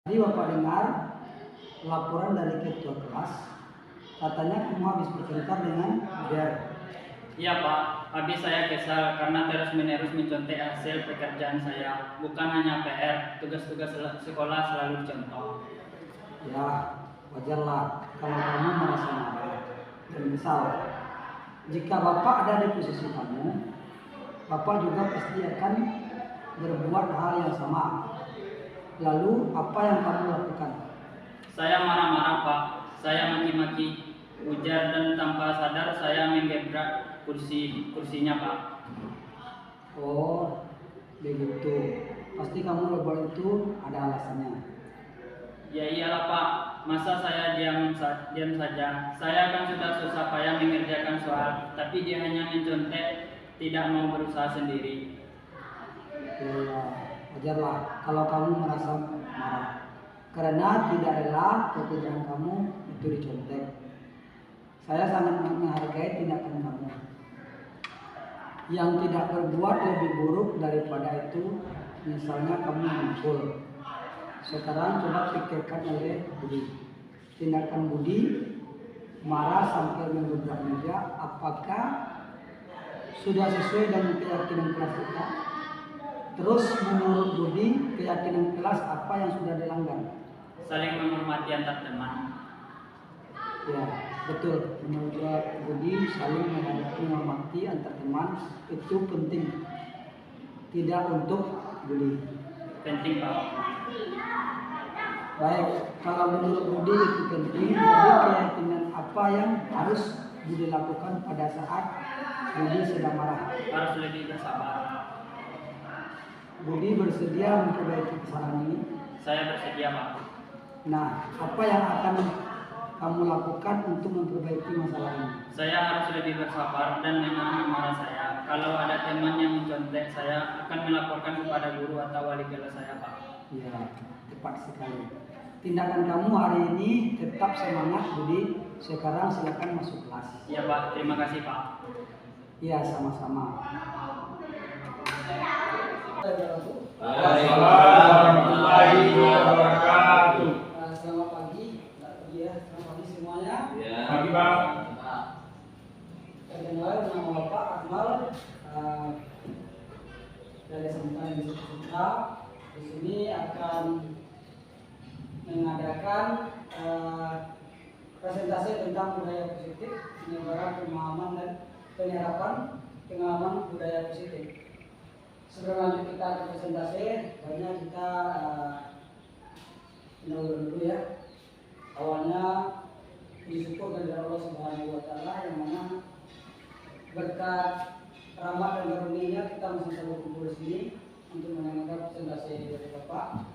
Tadi Bapak dengar laporan dari ketua kelas, katanya kamu habis bertengkar dengan Ger. Iya Pak, habis saya kesal karena terus-menerus mencontek hasil pekerjaan saya. Bukan hanya PR, tugas-tugas sekolah selalu dicontoh. Ya, wajarlah kalau kamu merasa marah dan kesal. Jika Bapak ada di posisi kamu, Bapak juga pasti akan berbuat hal yang sama. Lalu apa yang kamu lakukan? Saya marah-marah Pak, saya maki-maki, ujar dan tanpa sadar saya menggebrak kursinya Pak. Oh, begitu. Pasti kamu berbuat itu ada alasannya. Ya iyalah Pak, masa saya diam saja. Saya kan sudah susah payah mengerjakan soal, tapi dia hanya mencontek, tidak mau berusaha sendiri. Ya, wajarlah kalau kamu merasa marah karena tidak rela pekerjaan kamu itu dicontek. Saya sangat menghargai tindakan kamu. Yang tidak berbuat lebih buruk daripada itu, misalnya kamu mukul. Sekarang coba pikirkan oleh Budi. Tindakan Budi marah sampai menggebrak meja, apakah sudah sesuai dengan keyakinan kelas kita? Terus menurut Budi, keyakinan kelas apa yang sudah dilanggar? Saling menghormati antar teman. Ya, betul. Menurut Budi, saling menghormati antar teman itu penting. Tidak untuk Budi. Penting Pak. Baik, kalau menurut Budi itu penting, jadi keyakinan apa yang harus Budi lakukan pada saat Budi sedang marah? Harus lebih bersabar. Budi bersedia memperbaiki kesalahan ini. Saya bersedia Pak. Nah, apa yang akan kamu lakukan untuk memperbaiki masalah ini? Saya harus lebih bersabar dan menahan amarah saya. Kalau ada teman yang mencontek, saya akan melaporkan kepada guru atau wali kelas saya Pak. Ya, tepat sekali. Tindakan kamu hari ini tetap semangat, Budi. Sekarang silakan masuk kelas. Iya Pak, terima kasih Pak. Ya, sama-sama. Waalaikumsalam warahmatullahi wabarakatuh. Selamat pagi, ya, selamat pagi semuanya. Pagi Bang. Perkenalkan nama Bapak Akmal dari SMK Negeri Sumatera. Di sini akan mengadakan presentasi tentang budaya positif, penyebaran pemahaman dan penyerapan pengalaman budaya positif. Sebelum lanjut kita ke presentasi, banyak kita dulu ya. Awalnya disyukur dari Allah Subhanahu Wa Taala yang mana berkat rahmat dan karunia kita masih selalu kumpul di sini untuk mendengarkan presentasi dari Bapak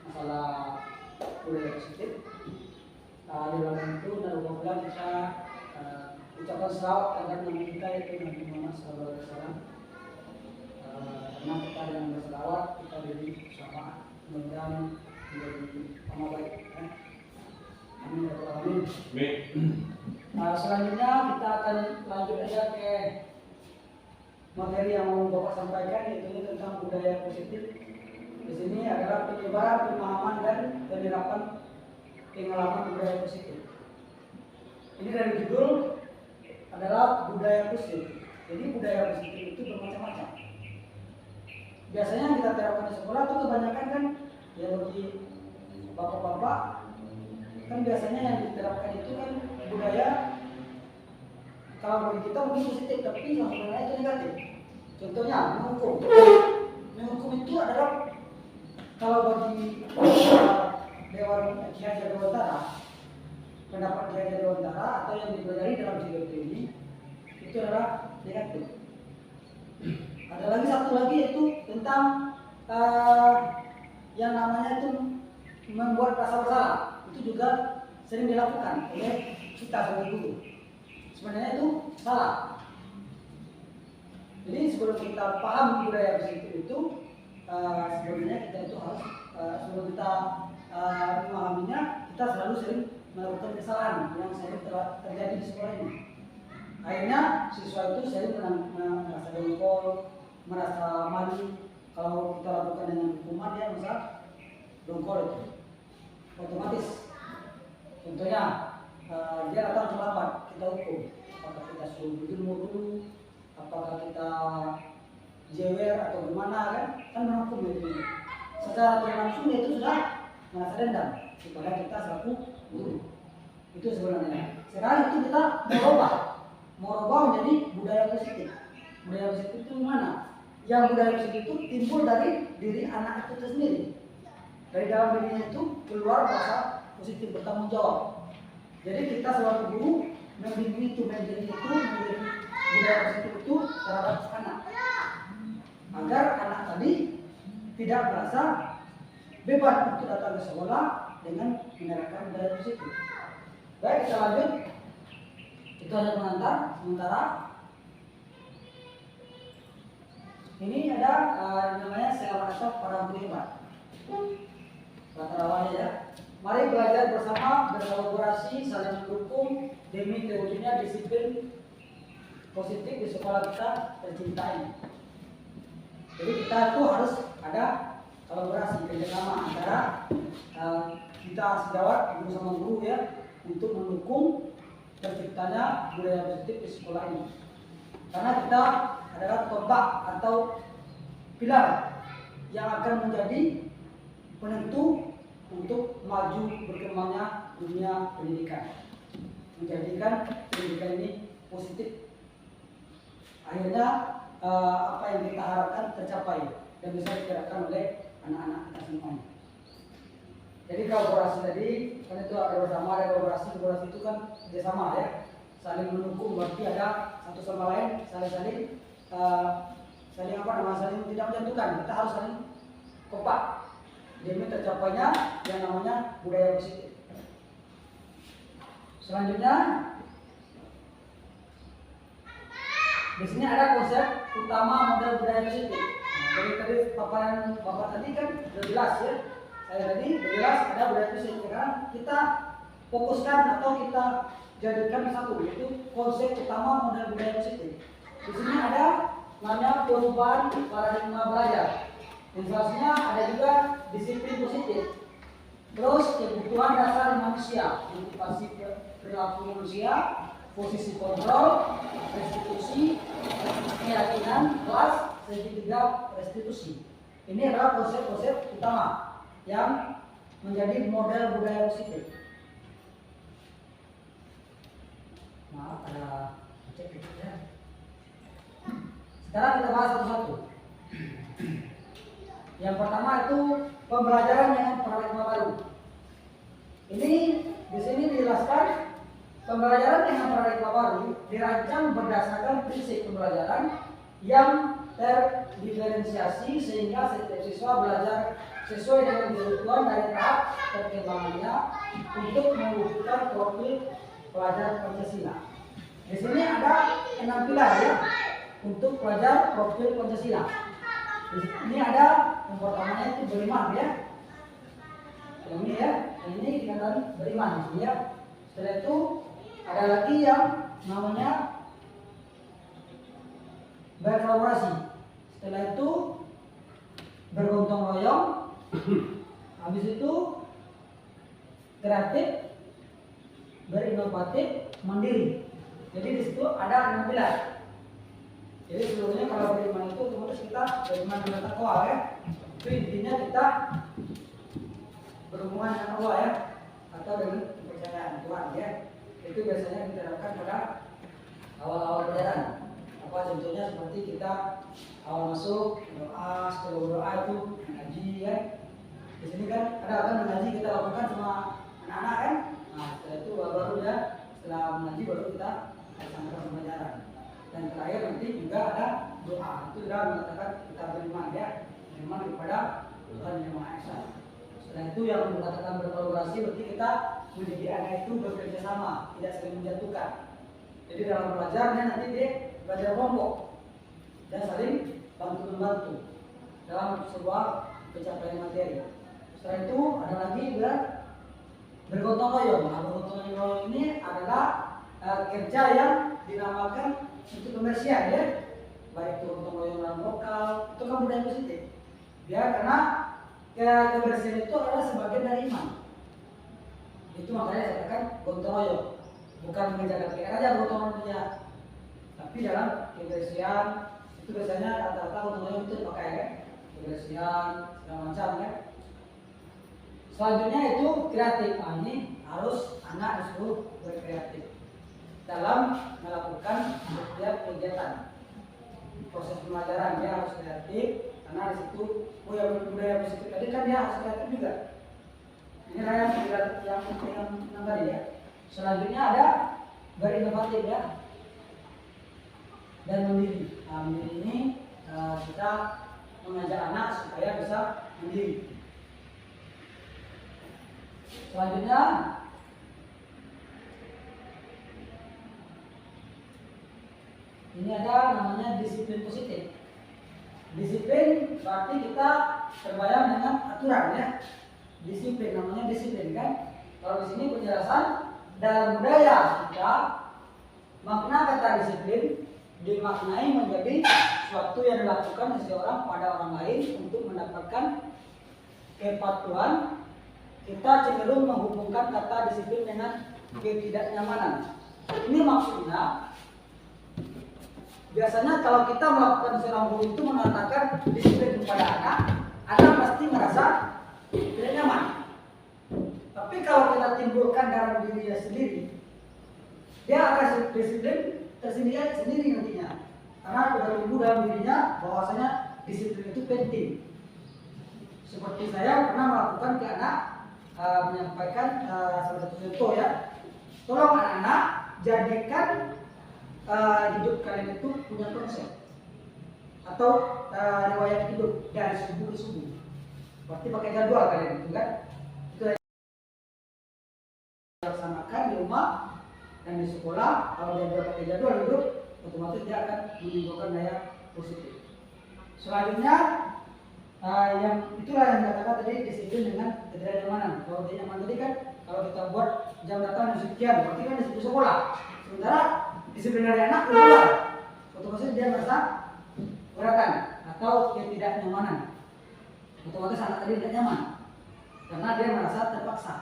masalah budaya positif. Di dalam itu dan apabila kita ucapkan salawat agar Nabi kita itu Nabi Muhammad SAW. Karena kita dengan berselawat kita beri bersama, mudah-mudahan menjadi amal baik. Amin ya rabbal alamin. Selanjutnya kita akan lanjut aja ke materi yang mau Bapak sampaikan, yaitu tentang budaya positif. Di sini adalah penyebaran pemahaman dan penerapan pengalaman budaya positif. Ini dari judul adalah budaya positif. Jadi budaya positif itu bermacam-macam. Biasanya yang kita terapkan di sekolah itu kebanyakan kan ya bagi bapak-bapak kan biasanya yang diterapkan itu kan budaya kalau bagi kita mungkin positif tapi sebenarnya itu negatif. Contohnya menghukum itu adalah kalau bagi Dewan Ki Hajar Dewantara, pendapat Ki Hajar Dewantara atau yang dipelajari dalam CGP ini itu adalah negatif. Ada lagi satu lagi yaitu tentang yang namanya itu membuat pasal bersalah. Itu juga sering dilakukan oleh kita sebagai guru. Sebenarnya itu salah. Jadi sebelum kita paham budaya positif itu, sebenarnya kita itu harus sebelum kita memahaminya, kita selalu sering melakukan kesalahan yang sering terjadi di sekolah ini. Akhirnya siswa itu sering merasa dongkol, merasa malu. Kalau kita lakukan dengan hukuman dia merasa dongkol itu. otomatis. Contohnya dia datang terlambat, kita hukum. Apakah kita suruh berjemur dulu, apakah kita jewer atau gimana kan menghukum itu. Secara tidak langsung itu sudah merasa dendam kepada kita selaku guru. Itu sebenarnya. Sekarang itu kita mau rubah menjadi budaya positif. Budaya positif itu mana? Yang budaya positif itu timbul dari diri anak itu sendiri. Dari dalam dirinya itu keluar rasa positif bertanggung jawab. Jadi kita selaku guru membimbing itu menjadi budaya positif itu terhadap anak, agar anak tadi tidak merasa beban untuk datang ke sekolah dengan menerapkan budaya positif. Baik, kita lanjut. Itu hanya pengantar sementara. Ini ada namanya sel atau para hebat. Kata awalnya ya. Mari belajar bersama, berkolaborasi, saling mendukung demi terwujudnya disiplin positif di sekolah kita tercinta ini. Jadi kita tuh harus ada kolaborasi kerjasama antara kita sejawat guru sama guru ya, untuk mendukung terciptanya budaya positif di sekolah ini. Karena kita adalah tombak atau pilar yang akan menjadi penentu untuk maju berkembangnya dunia pendidikan, menjadikan pendidikan ini positif. Akhirnya apa yang kita harapkan tercapai dan bisa diterapkan oleh anak-anak kita semuanya. Jadi kolaborasi tadi kan itu ada bersama, ada kolaborasi itu kan kerjasama ya, saling mendukung, berarti ada satu sama lain saling tidak menjatuhkan. Kita harus saling kompak demi tercapainya yang namanya budaya positif. Selanjutnya di sini ada konsep utama model budaya positif. Jadi tadi paparan Bapak tadi kan sudah jelas ya. Saya tadi sudah jelas ada budaya positif. Sekarang kita fokuskan atau kita jadikan satu, yaitu konsep utama model budaya positif. Di sini ada namanya perubahan paradigma belajar. Inflasinya ada juga disiplin positif. Terus kebutuhan dasar manusia, motivasi perilaku manusia, posisi kontrol, restitusi, keyakinan, kelas, segitiga restitusi. Ini adalah konsep-konsep utama yang menjadi model budaya positif. Maaf, ada cek ya. Sekarang kita bahas satu-satu. Yang pertama itu pembelajaran dengan paradigma baru. Ini di sini dijelaskan pembelajaran dengan paradigma baru dirancang berdasarkan prinsip pembelajaran yang terdiferensiasi sehingga setiap siswa belajar sesuai dengan kebutuhan dari tahap perkembangannya untuk mewujudkan profil pelajar Pancasila. Di sini ada 6 pilar ya untuk pelajar profil Pancasila. Ini ada yang pertamanya itu beriman ya. Yang ini ya, yang ini dikatakan beriman ya. Setelah itu ada lagi yang namanya berkolaborasi. Setelah itu bergotong royong. Habis itu kreatif, berinovatif, mandiri. Jadi di situ ada 6 pilar. Jadi sebelumnya kalau beriman itu otomatis kita beriman dengan takwa ya. Itu intinya kita berhubungan dengan Allah ya, atau dengan kepercayaan Tuhan ya. Itu biasanya kita lakukan pada awal-awal pelajaran. Apa contohnya seperti kita awal masuk doa, setelah berdoa itu mengaji ya. Di sini kan ada kan mengaji kita lakukan sama anak-anak kan. Nah setelah itu baru ya, setelah mengaji baru kita laksanakan pelajaran. Dan terakhir nanti juga ada doa. Itu sudah mengatakan kita beriman ya, beriman kepada Tuhan Yang Maha Esa. Setelah itu yang mengatakan berkolaborasi berarti kita mendidik anak itu bekerja sama, tidak saling menjatuhkan. Jadi dalam belajarnya nanti dia belajar kelompok dan saling bantu membantu dalam sebuah pencapaian materi. Setelah itu ada lagi juga bergotong royong. Nah, bergotong royong ini adalah kerja yang dinamakan untuk kebersihan ya, baik itu gotong royong dalam lokal, itu kan budaya positif. Ya karena kebersihan itu adalah sebagian dari iman. Itu makanya saya katakan gotong royong, bukan menjaga PR aja gotong royongnya, tapi dalam kebersihan itu biasanya rata-rata gotong royong itu dipakai kan, kebersihan segala macam kan. Selanjutnya itu kreatif. Nah, ini harus anak disuruh berkreatif dalam melakukan setiap kegiatan. Proses pembelajaran dia harus kreatif karena di situ budaya positif tadi kan dia harus kreatif juga. Ini yang tadi ya. Selanjutnya ada berinovatif ya dan mandiri. Nah, mandiri ini kita mengajak anak supaya bisa mandiri. Selanjutnya ini ada namanya disiplin positif. Disiplin berarti kita terbayang dengan aturan ya. Disiplin namanya disiplin kan. Kalau di sini penjelasan dalam budaya kita makna kata disiplin dimaknai menjadi suatu yang dilakukan seseorang pada orang lain untuk mendapatkan kepatuhan. Kita cenderung menghubungkan kata disiplin dengan ketidaknyamanan. Ini maksudnya biasanya kalau kita melakukan seorang guru itu mengatakan disiplin kepada anak pasti merasa tidak nyaman. Tapi kalau kita timbulkan dalam dirinya sendiri, dia akan disiplin sendiri nantinya. Karena sudah tumbuh dalam dirinya bahwasanya disiplin itu penting. Seperti saya pernah melakukan ke anak, menyampaikan salah satu contoh ya. Tolong anak-anak jadikan hidup kalian itu punya konsep atau riwayat hidup dari subuh ke subuh. Berarti pakai jadwal kalian itu kan. Itu yang dilaksanakan di rumah dan di sekolah. Kalau dia pakai jadwal hidup, otomatis dia akan menimbulkan daya positif. Selanjutnya itulah yang dikatakan tadi disiplin dengan ketidaknyamanan. Kalau tidak nyaman tadi kan, kalau kita buat jam datang yang sekian, berarti kan di sekolah. Sementara disiplin dari anak keluar, otomatis dia merasa keberatan atau ketidaknyamanan. Otomatis anak tadi tidak nyaman karena dia merasa terpaksa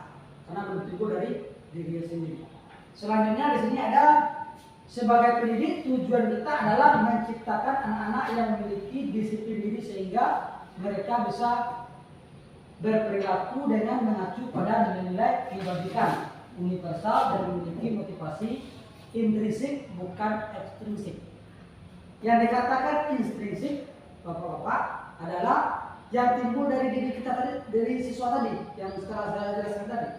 karena belum timbul dari dirinya sendiri. Selanjutnya di sini ada sebagai pendidik tujuan kita adalah menciptakan anak-anak yang memiliki disiplin diri sehingga mereka bisa berperilaku dengan mengacu pada nilai-nilai kebajikan universal dan memiliki motivasi intrinsik bukan ekstrinsik. Yang dikatakan intrinsik, bapak-bapak, adalah yang timbul dari diri kita tadi, dari siswa tadi, yang setelah saya jelaskan tadi.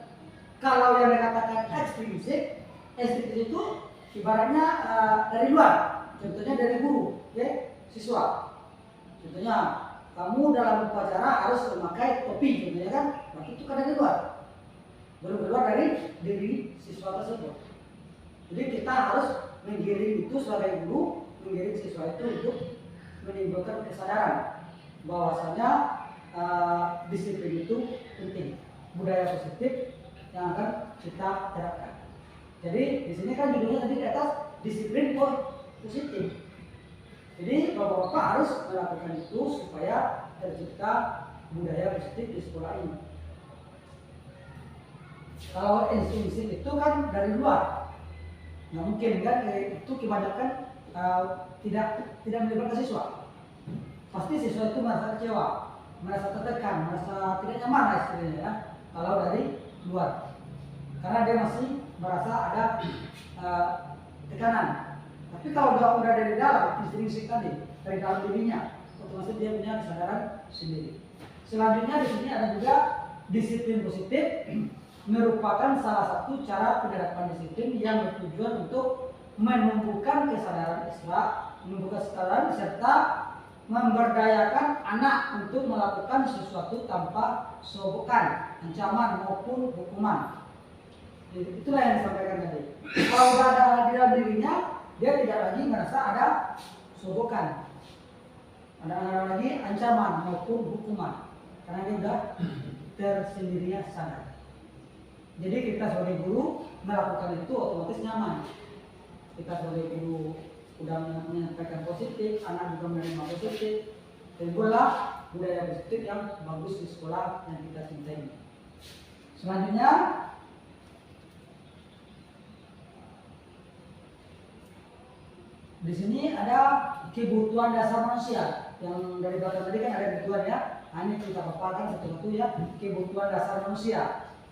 Kalau yang dikatakan ekstrinsik itu ibaratnya dari luar, contohnya dari guru, siswa. Contohnya kamu dalam upacara harus memakai topi, contohnya kan, berarti itu kan dari luar, belum keluar dari diri siswa tersebut. Jadi kita harus menggiring itu sebagai guru, menggiring siswa itu untuk menimbulkan kesadaran bahwasanya disiplin itu penting, budaya positif yang akan kita terapkan. Jadi di sini kan judulnya tadi di atas disiplin positif. Jadi bapak-bapak harus melakukan itu supaya tercipta budaya positif di sekolah ini. Kalau instruksi itu kan dari luar, nggak mungkin kan, itu kebanyakan tidak melibatkan siswa. Pasti siswa itu merasa kecewa, merasa tertekan, merasa tidak nyaman istilahnya ya, kalau dari luar, karena dia masih merasa ada tekanan. Tapi kalau udah dari dalam, intrinsik tadi, dari dalam dirinya, otomatis dia punya kesadaran sendiri. Selanjutnya di sini ada juga disiplin positif, merupakan salah satu cara penerapan disiplin yang bertujuan untuk menumbuhkan kesadaran serta memberdayakan anak untuk melakukan sesuatu tanpa sogokan, ancaman maupun hukuman. Itulah yang disampaikan tadi. Kalau sudah ada di dalam dirinya, dia tidak lagi merasa ada sogokan, ada lagi ancaman maupun hukuman, karena dia sudah tersendirinya sadar. Jadi kita sebagai guru melakukan itu otomatis nyaman. Kita sebagai guru sudah menyampaikan positif, anak juga menerima positif, timbullah budaya positif yang bagus di sekolah yang kita cintai. Selanjutnya Di sini ada kebutuhan dasar manusia. Yang dari belakang tadi kan ada kebutuhan ya. Ini kita paparkan satu-satu ya, kebutuhan dasar manusia.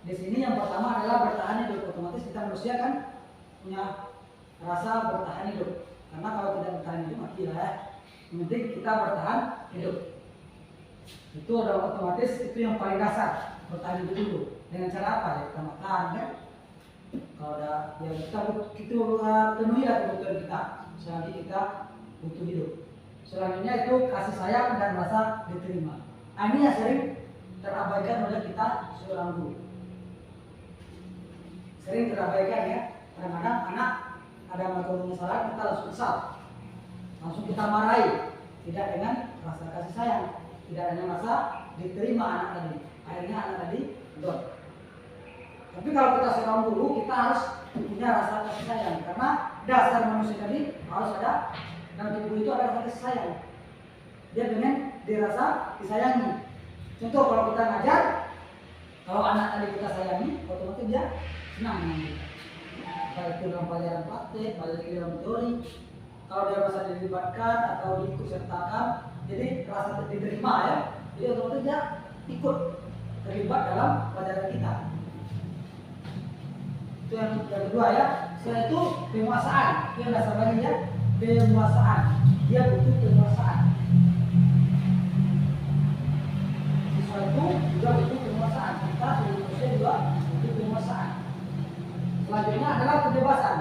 Di sini yang pertama adalah bertahan hidup. Otomatis kita manusia kan punya rasa bertahan hidup. Karena kalau tidak bertahan hidup mati lah ya. Yang penting kita bertahan hidup. Itu adalah otomatis itu yang paling dasar, bertahan hidup dulu. Dengan cara apa ya? Kita makan kan. Kalau ada yang kita penuhi lah kebutuhan kita. Selagi kita butuh hidup. Selanjutnya itu kasih sayang dan rasa diterima. Ini yang sering terabaikan oleh kita seorang guru. Sering terabaikan ya. Kadang-kadang anak ada melakukan kesalahan kita langsung kesal, langsung kita marahi, tidak dengan rasa kasih sayang, tidak dengan rasa diterima anak tadi. Akhirnya anak tadi down. Tapi kalau kita seorang guru, kita harus punya rasa kasih sayang, karena dasar manusia tadi harus ada. Dan tubuh itu ada rasa kasih sayang. Dia dengan dirasa disayangi. Contoh kalau kita ngajar, kalau anak tadi kita sayangi, otomatis dia senang dengan kita. Kalau itu dalam pelajaran praktek, pelajaran dalam teori, kalau dia merasa dilibatkan atau diikut sertakan, jadi rasa diterima ya. Jadi otomatis dia ikut terlibat dalam pelajaran kita. Itu yang kedua ya. Setelah itu penguasaan, itu yang dasar lagi ya. Penguasaan, dia butuh penguasaan. Siswa itu juga butuh penguasaan. Kita sebagai manusia juga butuh penguasaan. Selanjutnya adalah kebebasan.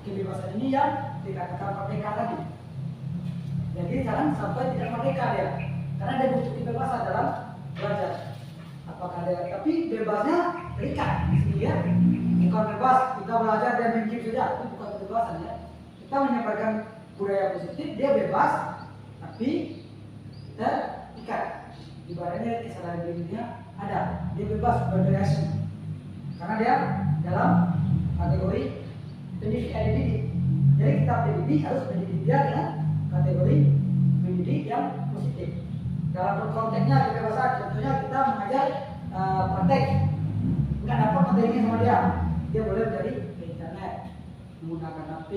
Kebebasan ini yang dikatakan merdeka tadi. Jadi jangan sampai tidak merdeka dia, karena dia butuh kebebasan dalam belajar. Apakah dia? Tapi bebasnya terikat di sini ya. Bukan bebas kita belajar dan main game saja, itu bukan kebebasan ya. Kita menyampaikan budaya positif, dia bebas, tapi terikat. Ibaratnya kesalahan dirinya ada, dia bebas berkreasi, karena dia dalam kategori pendidik. Jadi kita pendidik harus mendidik dia dengan kategori pendidik yang positif. Dalam konteksnya kebebasan, contohnya kita mengajar praktek, nggak dapat materinya sama dia, dia boleh mencari ke internet, menggunakan HP,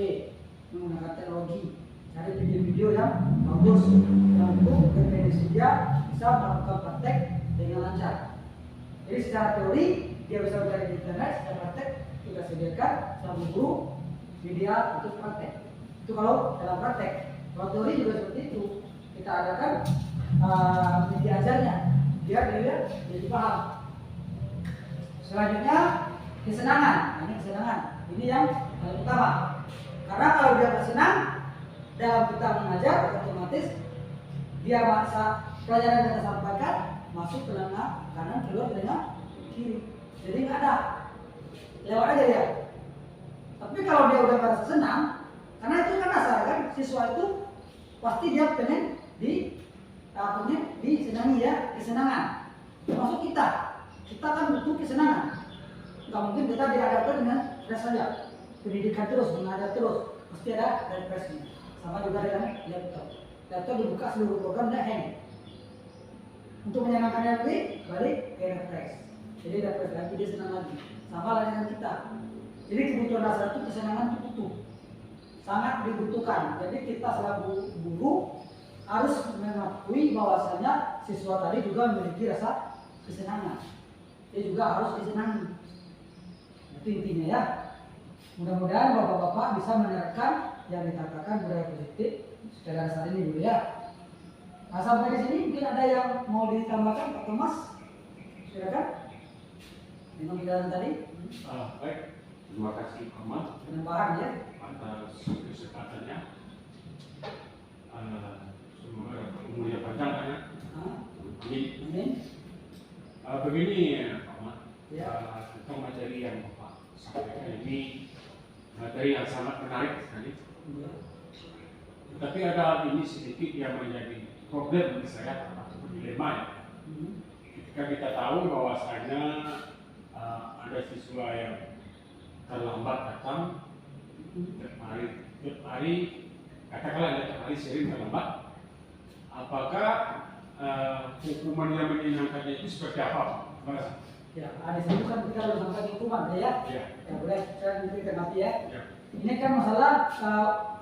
menggunakan teknologi, cari video-video yang bagus, yang untuk berprediksi dia bisa melakukan praktek dengan lancar. Jadi secara teori dia bisa mencari di internet, secara praktek kita sediakan sama guru media untuk praktek. Itu kalau dalam praktek. Kalau teori juga seperti itu, kita adakan media ajarnya biar dia jadi paham. Selanjutnya kesenangan. Ini kesenangan. Ini yang paling utama. Karena kalau dia bersenang dalam kita mengajar, otomatis dia masa pelajaran yang kita sampaikan masuk ke telinga kanan, keluar telinga kiri. Jadi nggak ada, lewat aja dia. Tapi kalau dia udah merasa senang, karena itu kan dasar kan, siswa itu pasti dia pengen disenangi ya, kesenangan. Termasuk kita kan butuh kesenangan. Nggak mungkin kita dihadapkan dengan stres saja. Pendidikan terus, mengajar terus, pasti ada refreshnya. Sama juga dengan laptop. Laptop dibuka seluruh program dan hang. Untuk menyenangkan diri, balik ke refresh. Jadi refresh lagi, dia senang lagi. Sama lah dengan kita. Jadi kebutuhan dasar itu kesenangan itu butuh, sangat dibutuhkan. Jadi kita selaku guru harus mengakui bahwasanya siswa tadi juga memiliki rasa kesenangan. Dia juga harus disenangi. Itu intinya ya. Mudah-mudahan bapak-bapak bisa menerapkan yang dikatakan budaya positif secara dasar ini dulu ya. Nah sampai di sini mungkin ada yang mau ditambahkan Pak Thomas? Silakan. Memang kita tadi. Baik, terima kasih Ahmad Penambahan ya. atas kesempatannya. Semoga umurnya panjang ya. Amin. Begini Ahmad, tentang materi yang Bapak sampaikan ini materi yang sangat menarik sekali. Tapi ada ini sedikit yang menjadi problem bagi saya atau dilema ya. Ketika kita tahu bahwasanya ada siswa yang terlambat datang tiap hari katakanlah tiap hari sering terlambat, apakah hukuman yang menyenangkannya itu seperti apa? Ya, ada disebutkan kita harus sampai hukuman ya. Ya boleh saya nanti tanggapi ya. Ini kan masalah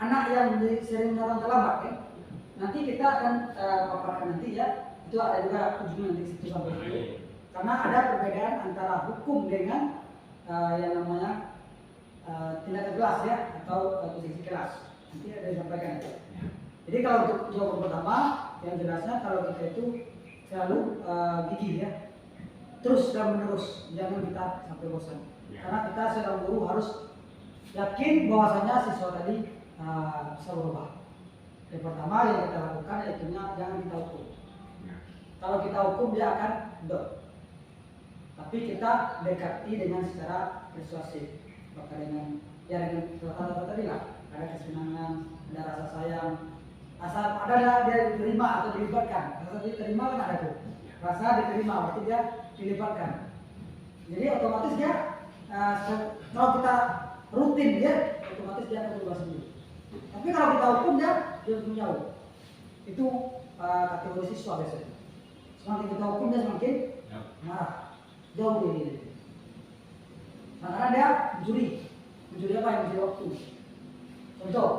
anak yang sering datang terlambat ya. Nanti kita akan paparkan nanti ya. Itu ada juga ujungnya nanti situ sampai. Karena ada perbedaan antara hukum dengan yang namanya tindak kelas ya atau posisi kelas. Nanti ada disampaikan. Jadi kalau untuk jawaban pertama yang jelasnya kalau kita itu selalu gigih ya. Terus dan menerus, jangan kita sampai bosan. Karena kita seorang guru harus yakin bahwasanya siswa tadi bisa berubah. Yang pertama yang kita lakukan yaitu jangan kita hukum. Kalau kita hukum dia akan dot. Tapi kita dekati dengan secara persuasif, maka dengan ya dengan kata-kata tadi lah, ada kesenangan, ada rasa sayang, asal ada dia diterima atau dilibatkan. Rasa diterima kan ada tuh. Rasa diterima berarti dia dilibatkan. Jadi otomatis dia kalau kita rutin dia otomatis dia akan berubah sendiri. Tapi kalau kita hukum dia menjauh. Itu kategori siswa biasanya. Semakin kita hukum dia semakin marah, jauh dari. Nah, karena dia mencuri apa yang mencuri waktu. Contoh,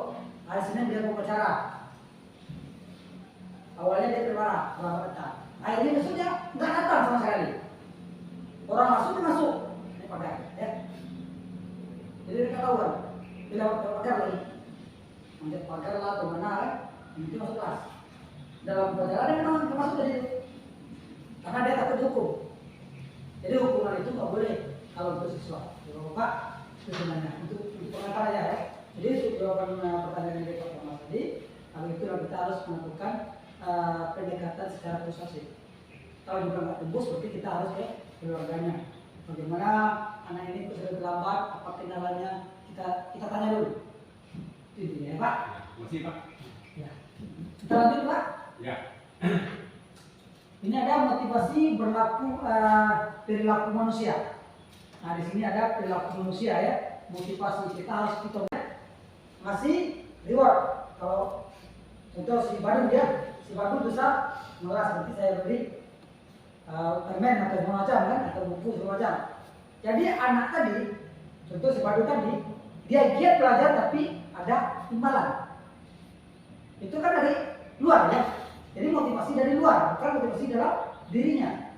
hari Senin dia mau upacara. Awalnya dia bermarah, datang. Akhirnya besoknya nggak datang sama sekali. Orang masuk dia masuk, ini pagar, ya. Jadi dia ketahuan, dia lewat pagar lagi, manjat pagar lah atau mana, itu masuk kelas. Dalam pelajaran dia masuk dari itu, karena dia takut dihukum. Jadi hukuman itu nggak boleh kalau untuk siswa. Jadi Bapak itu sebenarnya untuk pengantar aja ya. Jadi untuk jawaban pertanyaan yang pertama tadi, kalau itu kita harus melakukan pendekatan secara persuasif. Kalau juga nggak tembus, berarti kita harus ke keluarganya. Bagaimana anak ini sudah terlambat, apa kendalanya, kita tanya dulu. Itu ya Pak. Masih Pak. Ya. Kita lanjut Pak. Ya. Ini ada motivasi perilaku manusia. Nah di sini ada perilaku manusia ya. Motivasi kita harus hitung. Masih reward. Kalau contoh si Badung dia, si Badung bisa ngelas nanti saya beri permen atau semacam kan atau buku semacam. Jadi anak tadi, contoh si Badung tadi, dia giat belajar tapi ada imbalan. Itu kan dari luar ya. Jadi motivasi dari luar, bukan motivasi dalam dirinya.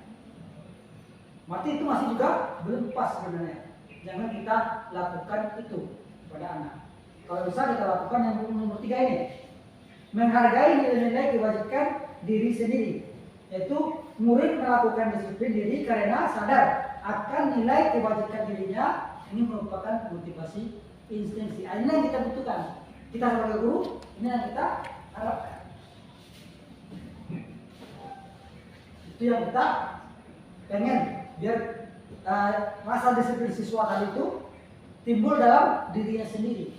Berarti itu masih juga belum pas sebenarnya. Jangan kita lakukan itu pada anak. Kalau bisa kita lakukan yang nomor 3 ini, menghargai nilai-nilai kewajiban diri sendiri, yaitu murid melakukan disiplin diri karena sadar akan nilai kewajiban dirinya. Ini merupakan motivasi instinktif. Ini yang kita butuhkan. Kita sebagai guru, ini yang kita harapkan. Itu yang kita pengen biar rasa disiplin siswa tadi itu timbul dalam dirinya sendiri,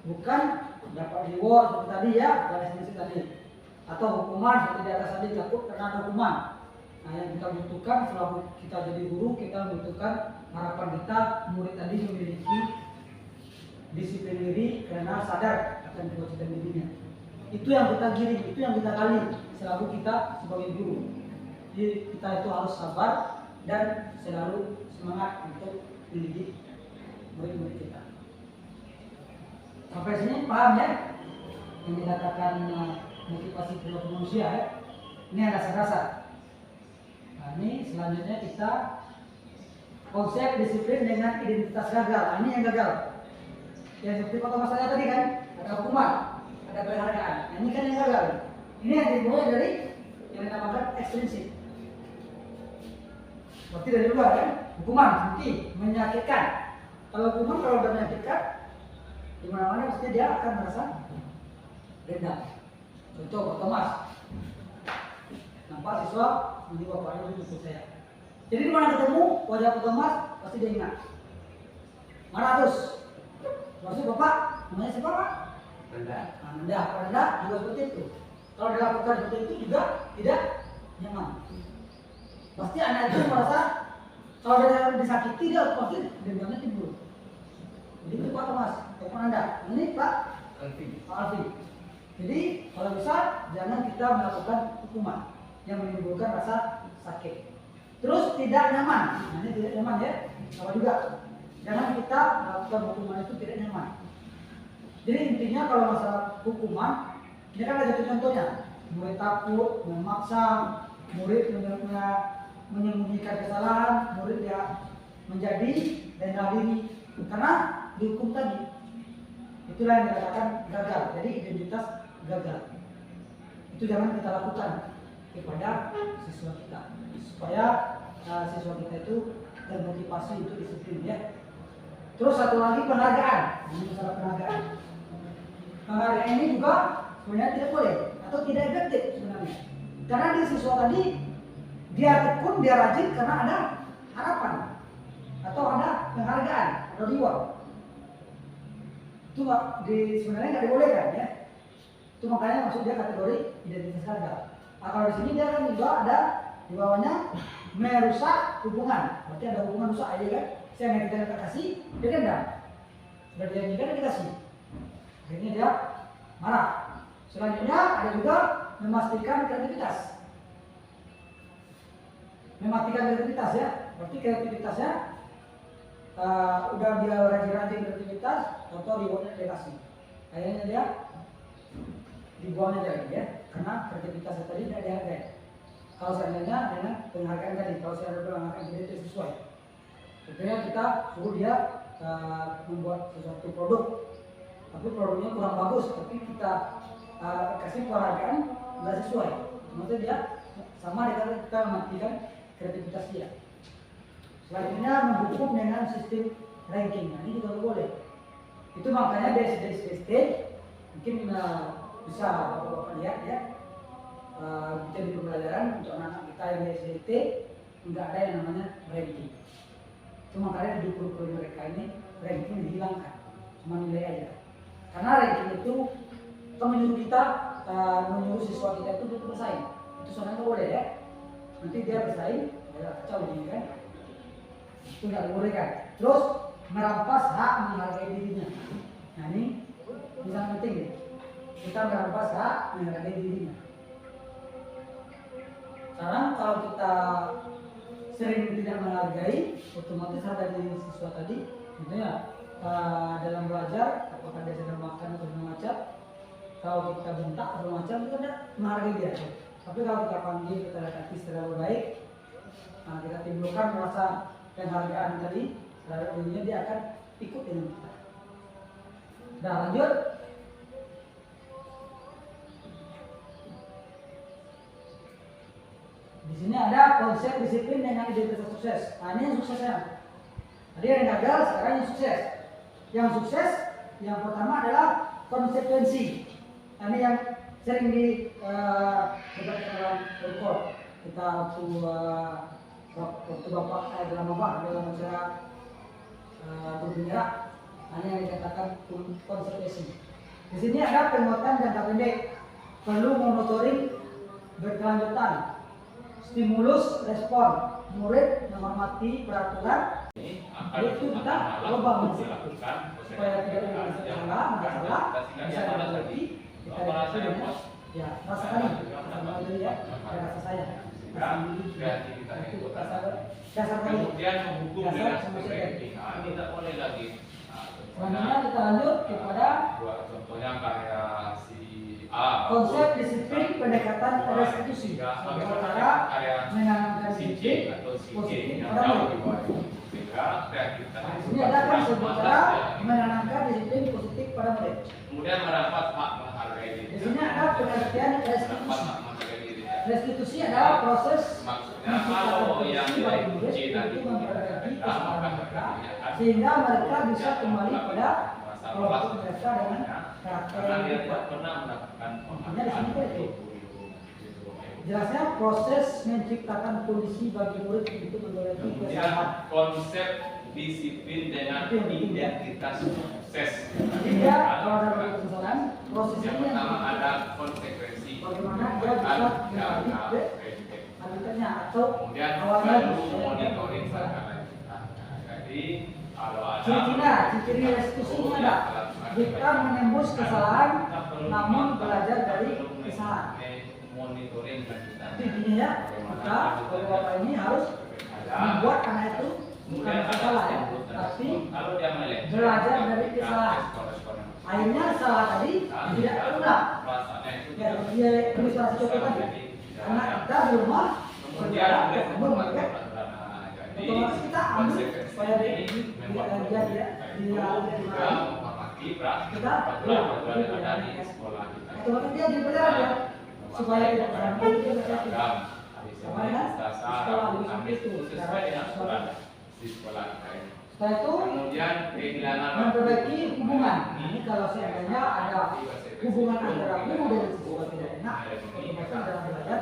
bukan dapat reward seperti tadi ya, dari tadi, atau hukuman seperti di atas tadi takut karena ada hukuman. Nah yang kita butuhkan selama kita jadi guru, kita membutuhkan harapan kita murid tadi memiliki disiplin diri karena sadar akan kewajiban dirinya. Itu yang kita giring, itu yang kita kali selalu kita sebagai guru. Jadi kita itu harus sabar dan selalu semangat untuk mendidik murid-murid kita. Sampai sini paham ya? Yang dikatakan motivasi perilaku manusia ya. Ini ada dasar-dasar. Nah, ini selanjutnya kita konsep disiplin dengan identitas gagal. Nah, ini yang gagal. Yang seperti kata masalahnya tadi kan, ada hukuman, ada penghargaan. Nah, ini kan yang gagal. Ini yang dimulai dari yang dinamakan ekstrinsik. Berarti dari luar kan, hukuman seperti menyakitkan. Kalau hukuman kalau udah menyakitkan, di mana-mana pasti dia akan merasa dendam. Contoh Pak Thomas, nampak siswa ini bapaknya itu ikut saya. Jadi di mana ketemu wajah Pak Thomas pasti dia ingat. Maratus, maksud bapak namanya siapa Pak? Rendah. Rendah, rendah juga seperti itu. Kalau dilakukan seperti itu juga tidak nyaman. Pasti anak itu merasa kalau dia disakiti dia pasti dendamnya timbul. Jadi itu Pak Thomas, telepon Anda. Ini Pak Alfi. Jadi kalau bisa jangan kita melakukan hukuman yang menimbulkan rasa sakit. Terus tidak nyaman. Nah, ini tidak nyaman ya. Sama juga. jangan kita melakukan hukuman itu tidak nyaman. Jadi intinya kalau masalah hukuman, ini kan ada satu contohnya, murid takut, memaksa, murid menyembunyikan kesalahan, murid ya menjadi rendah diri karena dihukum tadi. Itulah yang dikatakan gagal. Jadi identitas gagal. Itu jangan kita lakukan kepada siswa kita supaya siswa kita itu termotivasi untuk disiplin ya. Terus satu lagi penghargaan. Ini masalah penghargaan. Penghargaan ini juga sebenarnya tidak boleh atau tidak efektif sebenarnya. Karena di siswa tadi dia tekun, dia rajin karena ada harapan atau ada penghargaan atau reward. Itu sebenarnya nggak dibolehkan ya. Itu makanya maksud dia kategori identitas gagal. Nah, kalau di sini dia kan juga ada di bawahnya merusak hubungan. Berarti ada hubungan rusak aja kan. Saya nggak kasih, dia dendam. Sudah dia nikah dikasih. Akhirnya dia marah. Selanjutnya ada juga memastikan kreativitas. Mematikan kreativitas ya. Berarti kreativitasnya udah dia rajin-rajin kreativitas, atau rewardnya dia kasih. Akhirnya dia dibuangnya lagi ya, karena kreativitasnya tadi tidak dihargai. Kalau seandainya dengan penghargaan tadi, kalau saya ada penghargaan jadi itu sesuai. Tentunya kita suruh dia membuat sesuatu produk, tapi produknya kurang bagus, tapi kita kasih penghargaan nggak sesuai. Maksudnya dia sama dengan kita mematikan kreativitas dia. Selanjutnya menghukum dengan sistem ranking, nah, ini juga boleh. Itu makanya di SD mungkin bisa Bapak lihat ya, kita di pembelajaran untuk anak-anak kita yang di SD nggak ada yang namanya ranking. Itu makanya di kurikulum mereka ini ranking dihilangkan, cuma nilai aja. Karena ranking itu menyuruh kita, menyuruh siswa kita itu untuk bersaing. Itu sebenarnya boleh ya. Nanti dia bersaing, ya kacau ini kan. Itu nggak dibolehkan. Terus merampas hak menghargai dirinya. Nah ini sangat penting nih. Kita merampas hak menghargai dirinya. Sekarang kalau kita sering tidak menghargai, otomatis harga diri siswa tadi, tentunya dalam belajar, apakah dia sedang makan atau segala macam, kalau kita bentak atau macam itu tidak menghargai dia. Tapi kalau kita panggil, kita dekati secara baik, kita timbulkan rasa penghargaan tadi, terhadap dirinya, dia akan ikut dengan kita. Nah lanjut. Di sini ada konsep disiplin dengan identitas sukses. Nah ini yang suksesnya. Tadi yang gagal, sekarang yang sukses. Yang sukses, yang pertama adalah konsekuensi. Nah, ini yang sering didebatkan dalam rekor. Kita waktu Bapak dalam acara berbicara, hanya yang dikatakan konsekuensi. Di sini ada penguatan jangka pendek, perlu monitoring berkelanjutan, stimulus respon, murid menghormati peraturan. Itu kita coba mensilakan supaya tidak ada masalah, bisa diperbaiki. Kita dengan ya rasakan ya rasa saya. Kemudian menghukum dengan ranking, tidak boleh lagi. Selanjutnya kita lanjut kepada contohnya karya si A. Konsep disiplin pendekatan restitusi. Cara menanamkan disiplin atau si positif yang pada jauh murid. di bawah. Sehingga kreativitas. Ini ada kan sebuah cara menanamkan disiplin positif pada murid. Kemudian merampas hak menghargai diri. Di sini ada pengertian Merampas restitusi. hak menghargai diri. Restitusi adalah proses Maksudnya kalau yang dikunci tadi sehingga mereka bisa kembali pada kelompok mereka dengan karakter karena dia yang tidak kuat. pernah mendapatkan Intinya di sini itu. Jelasnya proses menciptakan kondisi bagi murid untuk memiliki Kemudian kesalahan. konsep disiplin dengan identitas sukses. Jadi ya, kalau ada kesalahan, proses Yang ini pertama yang ada konsekuensi. bagaimana dia bisa kembali ke habitatnya atau Kemudian awalnya perlu monitoring berkelanjutan. Jadi kalau ada ciri restitusi ada. Kita menembus kesalahan, namun belajar dari kesalahan. Monitoring lanjutan. Intinya ya, kita kalau bapak ini harus membuat anak itu Kemudian ada salah ya, stimulus dan tapi respon. Kalau dia melenceng, belajar dari memberikan kesalahan. respon-respon yang Akhirnya salah tadi tidak terulang. rasanya itu Ya, dia ilustrasi contoh tadi. Anak kita di rumah kemudian saudara mulai kebun membuat ya. peraturan. Jadi Otomatis kita ambil konsekuensi supaya dia ini membuat dia juga menghormati peraturan-peraturan yang ada di sekolah kita. otomatis dia di pelajaran ya supaya tidak sampai dia seragam, Makanya sekolah kami itu sesuai dengan aturan di sekolah kita ini. setelah itu Kemudian kehilangan memperbaiki hubungan. Ini kalau seandainya ada hubungan antara guru dan siswa tidak enak, otomatis dalam belajar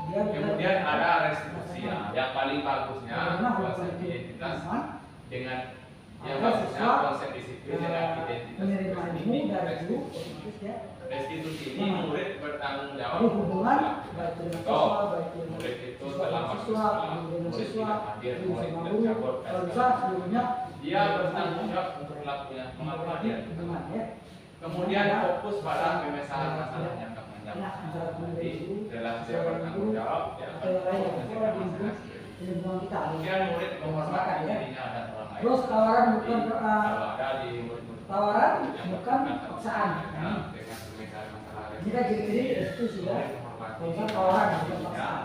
dia Kemudian ada restitusi yang paling bagusnya konsep identitas dengan yang bagusnya konsep disiplin dengan identitas menerima ilmu dari guru, restitusi. otomatis ya Restitusi ini murid bertanggung jawab jadi hubungan baik dengan siswa, baik dengan murid itu siswa terlambat siswa, sekolah, guru dengan murid siswa, tidak hadir, guru murid sama tidak guru, cabut, kalau bisa sebelumnya dia bertanggung jawab untuk pelakunya mengapa dia hubungan ya. kemudian fokus pada pemecahan masalah jangka panjang. Jadi dalam dia bertanggung jawab dia akan menyelesaikan masalah sendiri. Lingkungan kita. Kemudian murid menghormati dirinya dan orang lain. Terus tawaran bukan Jadi, kalau ada di murid-murid tawaran yang bukan berkata paksaan. dengan pemecahan masalah Ini kan jadi restitusi ya. Bukan tawaran bukan paksaan.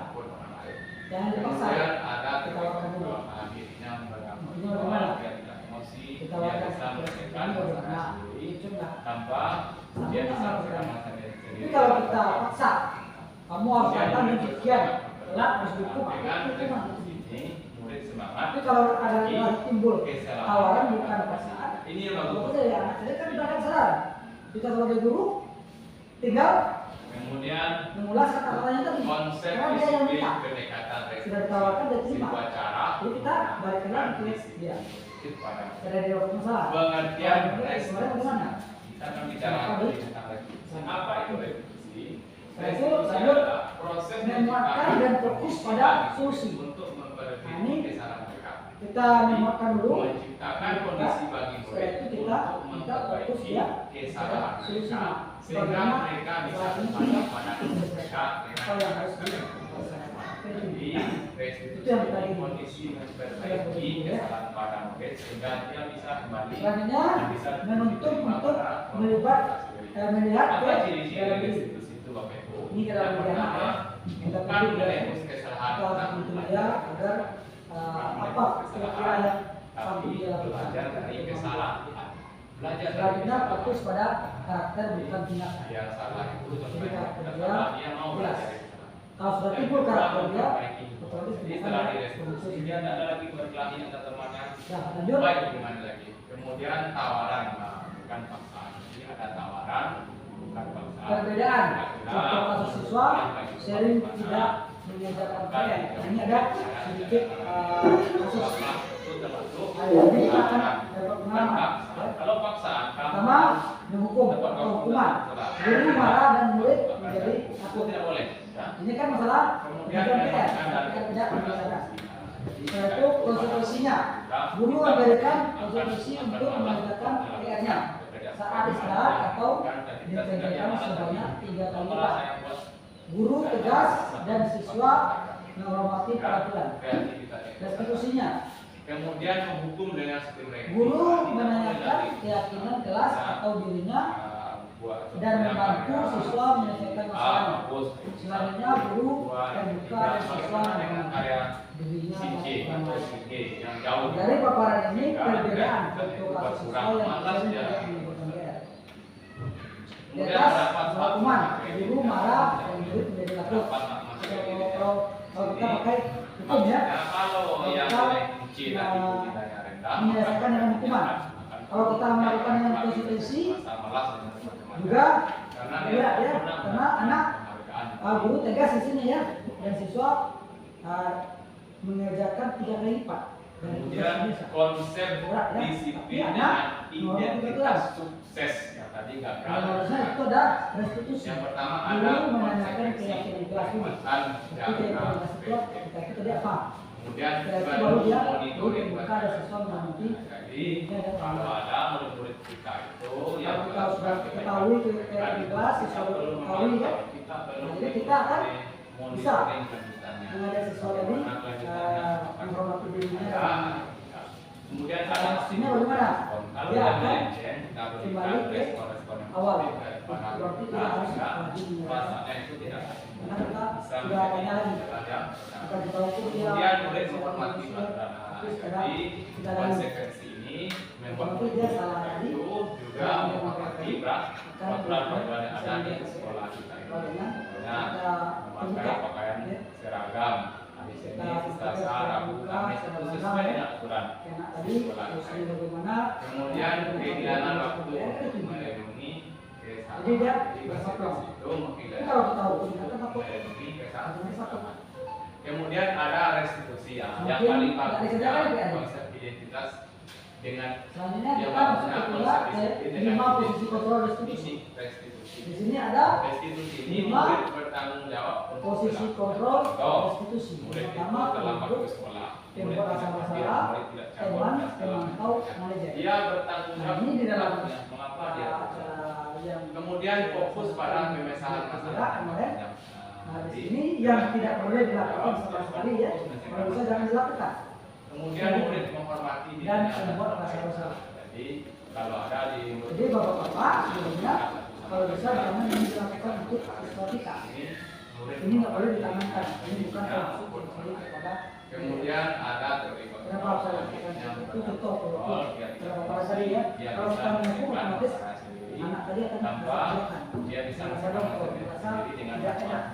Jangan dipaksa. Kemudian ada Ditawarkan dulu. dirinya Ini bagaimana? dia tidak emosi, dia Ditawarkan. bisa menyelesaikan Ini masalah bagaimana? sendiri Coba. tanpa dia bisa menyelesaikan masalah sendiri. Tapi kalau kita paksa, kamu harus datang dan sekian, telat harus hukum. Dengan Itu mah. ini murid semangat. Tapi kalau ada timbul Kesalahan. tawaran bukan paksaan, Ini yang bagus. betul ya anak saya kan tidak salah. Kita sebagai guru tinggal Kemudian mengulas kata-katanya tadi. konsep Karena dia yang disiplin minta. pendekatan Sudah ditawarkan dia terima. sebuah cara Jadi kita balikan lagi ke dia. pada Ada dia waktu masalah. pengertian Kemarin restitusi. bagaimana? Kita akan bicara tentang restitusi. Apa itu restitusi? Saya itu Restitusi lanjut adalah proses menguatkan dan fokus pada solusi. untuk Nah, memperbaiki ini kesalahan mereka. Kita menguatkan dulu. Menciptakan kondisi bagi Setelah murid itu untuk kita fokus memperbaiki ya kesalahan solusi. mereka sehingga Bagaimana mereka bisa saat ini kembali pada mereka apa yang harus dengan jadi restitusi Itu yang tadi. kondisi memperbaiki kesalahan pada murid sehingga dia bisa kembali Selanjutnya dan bisa menuntut diterima untuk pada melihat kelompok melihat apa ke ciri-ciri dalam diri. restitusi itu Bapak Ibu? Ini dalam Yang pidana pertama, ya. Kita bukan tentu menebus kesalahan kita harus menuntut dia agar apa kira-kira yang tapi sampai dia belajar lakukan. dari kesalahan. Belajar dari Selanjutnya kesalahan. fokus pada karakter bukan tindakan. Dia salah itu Jadi contohnya karakter kita dia salah dia mau jelas. belajar dari kesalahan. Kalau sudah Yang timbul kedua, karakter dia, memperbaiki. otomatis Jadi tindakan setelah dia direstitusi dia tidak ada lagi berkelahi antar temannya. Nah, lanjut. Baik gimana lagi. Kemudian tawaran, nah, bukan paksaan. Jadi ada tawaran, bukan paksaan. Perbedaan. Nah, Contoh kasus siswa sering tidak mengajarkan kalian. Ini ada sedikit kasus. itu termasuk Jadi kita akan dapat pengalaman. kalau paksaan Pertama, menghukum atau hukuman. Guru marah dan murid menjadi itu takut. tidak boleh. Ya. Ini kan masalah Kemudian pendidikan PR, memang ada kita tidak menyelesaikan. Setelah itu konsekuensinya, guru memberikan konsekuensi untuk mengerjakan PR-nya saat istirahat atau dikerjakan sebanyak 3 kali lipat. Guru tegas dan siswa menghormati peraturan. Restitusinya, Kemudian menghukum dengan sistem revisi. guru menanyakan keyakinan kelas atau dirinya dan membantu siswa menyelesaikan masalahnya. Selanjutnya guru terbuka dan siswa karya dirinya CC dan atau lain. CG yang jauh. Dari paparan ini perbedaan Sehingga untuk kasus siswa berkurang yang malas sering dia. tidak menimbulkan PR. Di Kemudian atas dapat hukuman, guru marah dan murid menjadi takut. Kalau kita pakai hukum ya, kalau yang kita kunci tadi nilainya rendah, menyelesaikan dengan hukuman. Kalau kita melakukan dengan konsekuensi, juga tidak ya, karena anak guru tegas di sini ya, dan siswa mengerjakan 3 kali lipat. dari tugas Kemudian biasa. konsep Berat, ya. disiplin Tapi dengan anak, identitas sukses yang tadi Yang gagal. harusnya itu ada restitusi. Yang pertama Guru ada menanyakan konsekuensi keyakinan kelas dulu. perbuatan Tapi yang dari gagal. kelas itu kita itu dia paham. Kemudian Setelah itu baru baru dia monitoring buka ada siswa mengamati. Jadi kalau ada murid-murid kita itu Kalau kita sudah ketahui keyakinan kelas, siswa ketahui ya. kita belum Jadi kita akan bisa monitoring kelanjutannya. mengajar siswa tadi menghormati dirinya dan Kemudian ada Maksudnya bagaimana? Kalau Dia yang akan melenceng, kita berikan kembali ke respon-respon yang awal. positif daripada Berarti kita kita harus sehingga lagi mengulang. rasanya itu tidak Karena kita bisa sudah tanya lagi. jalan yang Kita kita ukur dia. kemudian murid menghormati pelajaran. Tapi sekarang Jadi kita lagi. konsekuensi ini membuat Berarti dia salah tadi. itu juga menghormati peraturan-peraturan yang ada di sekolah kita ini. Contohnya memakai pakaian seragam. Di sini Selasa, Rabu, Kamis itu sesuai dengan aturan Karena tadi sekolah kita usulnya ini. bagaimana? Kemudian keinginan waktu untuk melindungi Jadi dia Jadi bersatu. itu Tapi kalau kita ukur kita takut. melindungi Artinya satu. Kemudian ada restitusi yang Mungkin paling nggak bagus disediakan lagi ada. konsep identitas dengan Selanjutnya yang kita masuk bagusnya ke pula konsep ke disiplin 5 posisi kontrol restitusi. misi restitusi. Di sini ada Restitusi ini lima murid bertanggung jawab untuk posisi berlaku. kontrol Contoh, restitusi. murid itu Pertama, terlambat untuk ke sekolah, murid tempat tidak rasa hadir, masalah, murid tidak cabut teman, dan segala memantau, macam. manajer. Dia bertanggung Nah, jawab ini di dalam mengapa dia yang kemudian fokus pada pemecahan masalah. kemarin. Nah, di sini yang tidak boleh dilakukan sama sekali ya, kalau bisa jangan dilakukan. Kemudian murid menghormati Dan dirinya membuat dan rasa orang bersalah. lain. Jadi kalau ada di Jadi bapak-bapak sebenarnya kalau bisa jangan ini dilakukan untuk siswa kita. Ini nggak boleh ditanamkan. Ini bukan termasuk kepada. Kemudian ada terlibat Kenapa saya lakukan itu contoh kalau pada tadi ya, dia kalau bisa kita mengaku menentukan otomatis cara sendiri anak tadi akan tanpa merasakan. dia bisa Merasakan kalau melakukan merasa sendiri dengan tidak cepat. enak.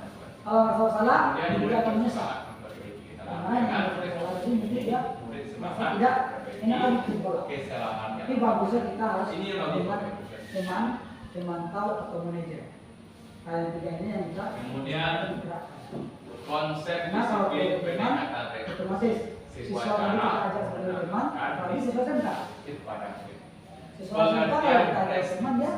Kalau merasa salah, Kemudian dia murid akan menyesal. bersemangat memperbaiki kesalahan Karena yang dengan merasa salah ini mungkin dia murid merasa semangat tidak memperbaiki enak lagi bola. kesalahannya. Tapi bagusnya kita harus Ini yang lebih dengan bagus. teman, pemantau atau manajer. Hal yang tiga ini yang kita Kemudian gerakkan. konsep Karena kalau disiplin teman, peningkatan otomatis siswa siswa tadi kita cara ajak sebagai teman, apalagi siswa SMK. pada murid. Siswa SMK kalau kita ajak teman ya,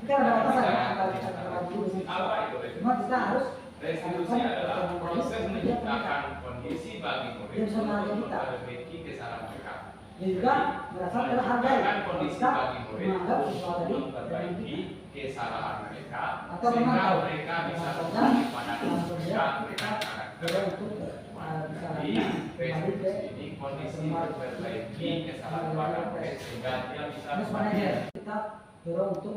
kita ada batasan ya, kalau kita terlalu dulu siswa. Apa itu restitusi? Cuma kita harus Restitusi adalah proses menciptakan kondisi bagi murid Dia bisa untuk menghargai kita. memperbaiki kesalahan mereka. dia juga merasa terhargai. Menciptakan kondisi Kita bagi murid menganggap untuk siswa tadi memperbaiki kesalahan mereka atau sehingga memantau. mereka bisa Memantaunya, kembali pada langsung dia usia kita dengan karakter dorong untuk bisa Jadi lagi kembali ke restitusi ini kondisi memperbaiki kesalahan pada murid sehingga dia bisa terus manajer kita dorong untuk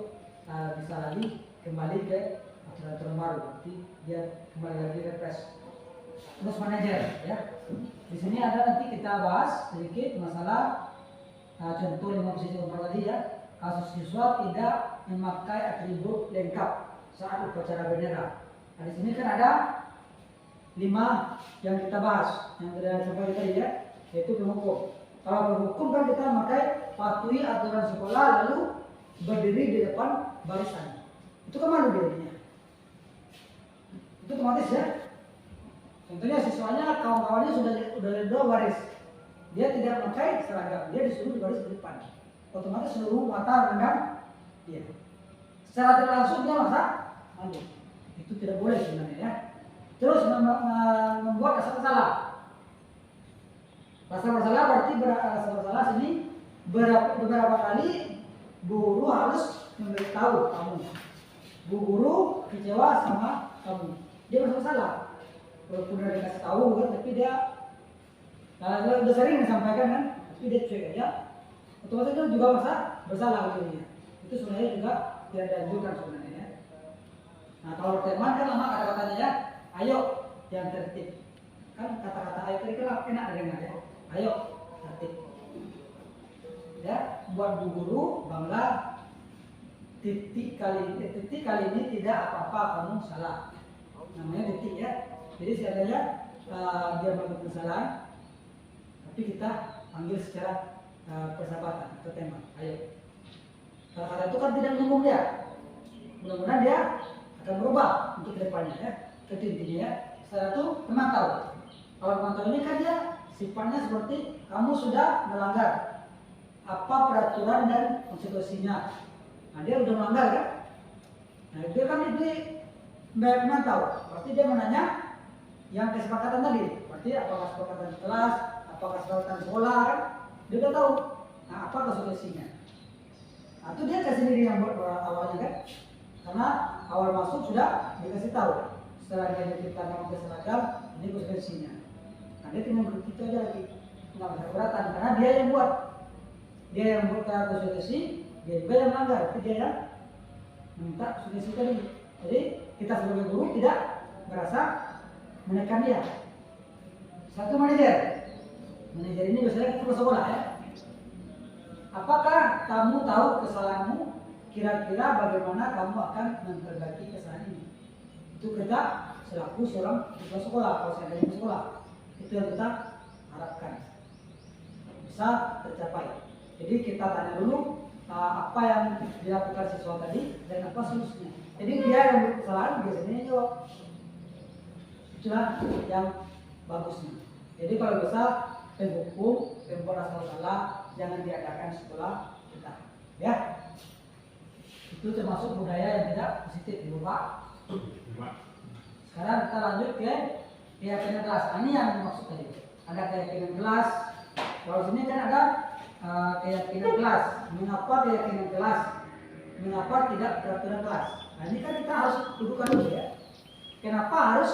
bisa lagi kembali ke aturan baru, berarti dia kembali lagi refresh. Terus manajer ya, di sini ada nanti kita bahas sedikit masalah contoh 5 posisi kontrol tadi ya. Kasus siswa tidak memakai atribut lengkap saat upacara bendera. Nah di sini kan ada 5 yang kita bahas yang sudah sampai tadi ya, yaitu penghukum. Kalau penghukum kan kita memakai patuhi aturan sekolah lalu berdiri di depan barisan. Itu kan malu dirinya. Itu otomatis ya. Contohnya siswanya kawan-kawannya sudah dua baris, dia tidak memakai seragam, dia disuruh di baris depan. Otomatis seluruh mata memandang dia. Secara tidak langsung dia masa malu. Itu tidak boleh sebenarnya ya. Terus membuat rasa bersalah. Rasa bersalah berarti rasa bersalah sini beberapa kali guru harus memberitahu kamu. Bu guru kecewa sama kamu. Dia merasa bersalah. Walaupun udah dikasih tahu kan, tapi dia udah sering disampaikan kan, tapi dia cuek aja. Otomatis itu juga merasa bersalah dirinya. Itu sebenarnya juga tidak dianjurkan sebenarnya ya. Nah kalau teman kan lama kata-katanya ya, ayo yang tertib. Kan kata-kata ayo tadi kan enak dengar ya. Ayo tertib. Ya, buat bu guru bangga. Titik kali ini tidak apa-apa kamu salah. Namanya titik ya. Jadi seadanya dia melakukan kesalahan, tapi kita panggil secara persahabatan atau teman. Ayo. Kata-kata itu kan tidak menyinggung dia. Mudah-mudahan dia akan berubah untuk kedepannya ya. Itu intinya ya. Setelah itu memantau. Kalau memantau ini kan dia sifatnya seperti kamu sudah melanggar apa peraturan dan konsekuensinya. Nah dia sudah melanggar kan? Nah dia kan diberi memantau. Berarti dia menanya yang kesepakatan tadi. Berarti apakah kesepakatan di kelas, apakah kesepakatan di sekolah kan? Dia udah tahu. Nah apa konsekuensinya? Nah, itu dia kasih sendiri yang awalnya kan? Karena awal masuk sudah dikasih tahu. Setelah dia kita memakai seragam, ini konsekuensinya. Nah dia tinggal begitu aja lagi, nggak ada keberatan karena dia yang buat. dia yang membuat konsultasi, dia juga yang melanggar, tapi dia yang minta konsultasi tadi. Jadi kita sebagai guru tidak merasa menekan dia. Satu manajer ini biasanya kita sekolah ya. Apakah kamu tahu kesalahanmu? Kira-kira bagaimana kamu akan memperbaiki kesalahan ini? Itu kita selaku seorang siswa sekolah, kalau saya dari sekolah, itu yang kita harapkan bisa tercapai. Jadi kita tanya dulu apa yang dilakukan siswa tadi dan apa solusinya. Jadi dia yang berkesalahan biasanya jawab. Itulah yang bagusnya. Jadi kalau bisa penghukum, pembuat asal salah jangan diadakan sekolah kita, ya. Itu termasuk budaya yang tidak positif di Bapak. Sekarang kita lanjut ke keyakinan kelas. Ini yang dimaksud tadi. Ada keyakinan kelas. Kalau sini kan ada keyakinan kelas. Mengapa keyakinan kelas? Mengapa tidak peraturan kelas? Nah ini kan kita harus dudukan dulu ya. Kenapa harus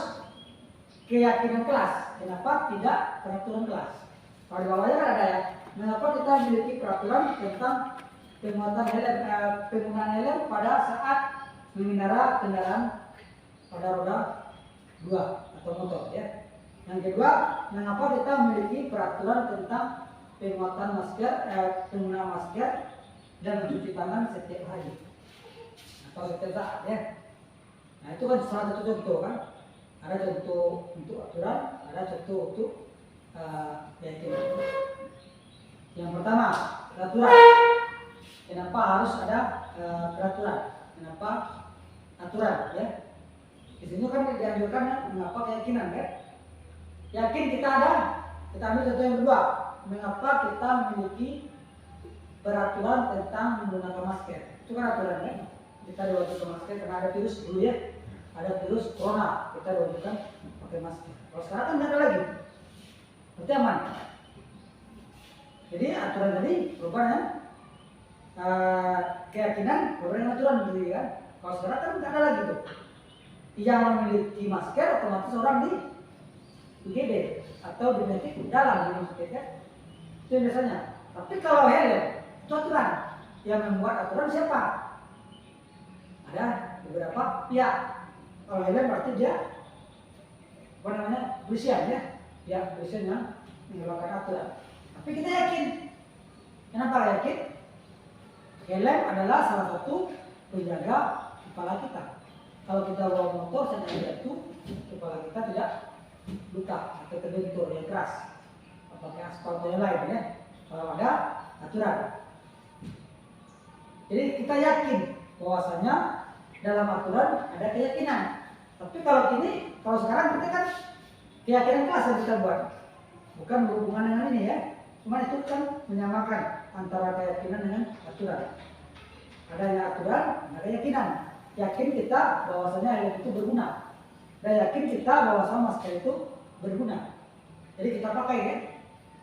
keyakinan kelas? Kenapa tidak peraturan kelas? Kalau di bawahnya kan ada ya. Mengapa kita memiliki peraturan tentang penggunaan helm pada saat mengendarai kendaraan pada roda 2 atau motor ya. Yang kedua, mengapa kita memiliki peraturan tentang penggunaan masker dan mencuci tangan setiap hari atau setiap saat ya. Nah itu kan salah satu contoh kan. Ada contoh untuk aturan, ada contoh untuk keyakinan. Yang pertama, peraturan. Kenapa harus ada peraturan? Kenapa aturan ya? Di sini kan dianjurkan mengapa keyakinan kan? Yakin kita ada. Kita ambil contoh yang kedua. Mengapa kita memiliki peraturan tentang menggunakan masker? Itu kan aturan kan? Kita diwajibkan masker karena ada virus dulu ya. Ada virus corona, kita diwajibkan pakai masker. Kalau sekarang kan tidak ada lagi. Berarti aman. Jadi aturan tadi berubah dengan keyakinan berubah dengan aturan gitu kan. Kalau sekarang kan tidak ada lagi tuh. Yang memiliki masker otomatis orang di UGD atau dimetik dalam di masker kan. Itu yang biasanya. Tapi kalau helm itu aturan. Yang membuat aturan siapa? Ada beberapa pihak. Kalau helm berarti dia apa namanya polisian ya. Ya polisian yang mengeluarkan aturan. Tapi kita yakin. Kenapa yakin? Helm adalah salah satu penjaga kepala kita. Kalau kita bawa motor sedang jatuh, kepala kita tidak luka atau terbentur yang keras. Pakai aspal atau yang lain ya. Kalau ada aturan. Jadi kita yakin bahwasanya dalam aturan ada keyakinan. Tapi kalau sekarang kita kan keyakinan kelas yang kita buat, bukan berhubungan dengan ini ya. Cuma itu kan menyamakan antara keyakinan dengan aturan. Adanya aturan, ada keyakinan. Yakin kita bahwasanya helm itu berguna. Dan yakin kita bahwasanya masker itu berguna. Jadi kita pakai ya.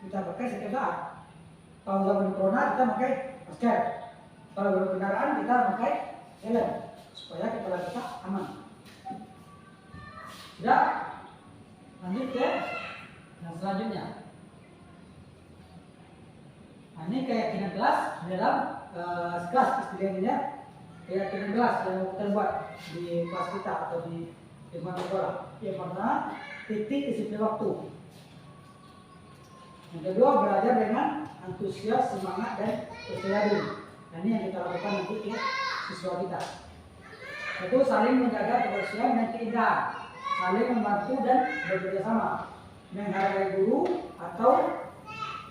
Kita pakai setiap saat. Kalau zaman corona kita pakai masker. Kalau berkendaraan kita pakai helm supaya kepala kita aman. Sudah, lanjut ke yang selanjutnya. Nah, ini keyakinan kelas di dalam kelas istilahnya keyakinan kelas yang kita buat di kelas kita atau di lingkungan sekolah. Yang pertama, titik disiplin waktu. Yang kedua, belajar dengan antusias, semangat dan percaya diri. Nah, ini yang kita lakukan nanti ke siswa kita. Itu saling menjaga kebersihan dan keindahan, saling membantu dan bekerja sama, menghargai guru atau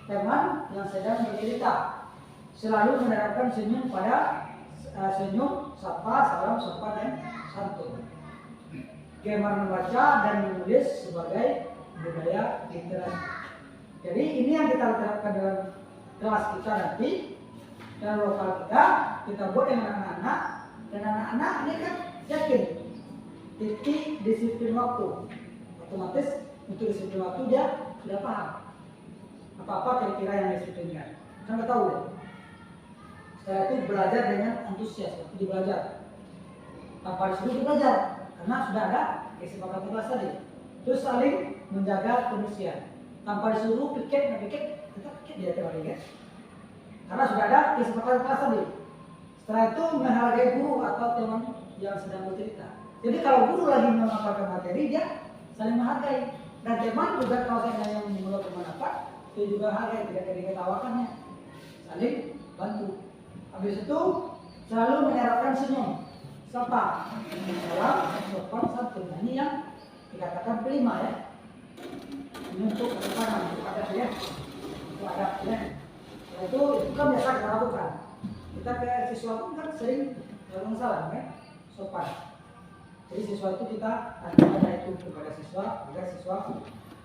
teman yang sedang bercerita, selalu menerapkan senyum pada senyum, sapa, salam, sopan dan santun. Gemar membaca dan menulis sebagai budaya literasi. Jadi ini yang kita terapkan dalam kelas kita nanti, dan lokal kita buat dengan anak-anak, dan anak-anak ini kan yakin titik disiplin waktu. Otomatis untuk disiplin waktu dia sudah paham apa-apa kira-kira yang disiplinkan. Kan nggak tahu ya. Setelah itu belajar dengan antusias, waktu belajar. Tanpa disuruh belajar, karena sudah ada kesepakatan kelas tadi. Terus saling menjaga kebersihan. Tanpa disuruh piket, tetap piket dia tiap hari kan. karena sudah ada kesepakatan kelas tadi. Setelah itu menghargai guru atau teman yang sedang bercerita. Jadi kalau guru lagi memaparkan materi, dia saling menghargai. Dan teman juga kalau saya yang mulai bermanfaat, dia juga hargai, tidak diketawakannya, saling bantu. Habis itu selalu menyerahkan senyum, sapa, salam, sopan, santun. Nah, ini yang dikatakan kelima ya. Ini untuk kedepan, untuk adab ya, untuk adab ya. Nah, itu kan biasa kita lakukan. Kita ke siswa pun kan sering melakukan salam ya, sopan. Jadi siswa itu kita ada itu kepada siswa agar siswa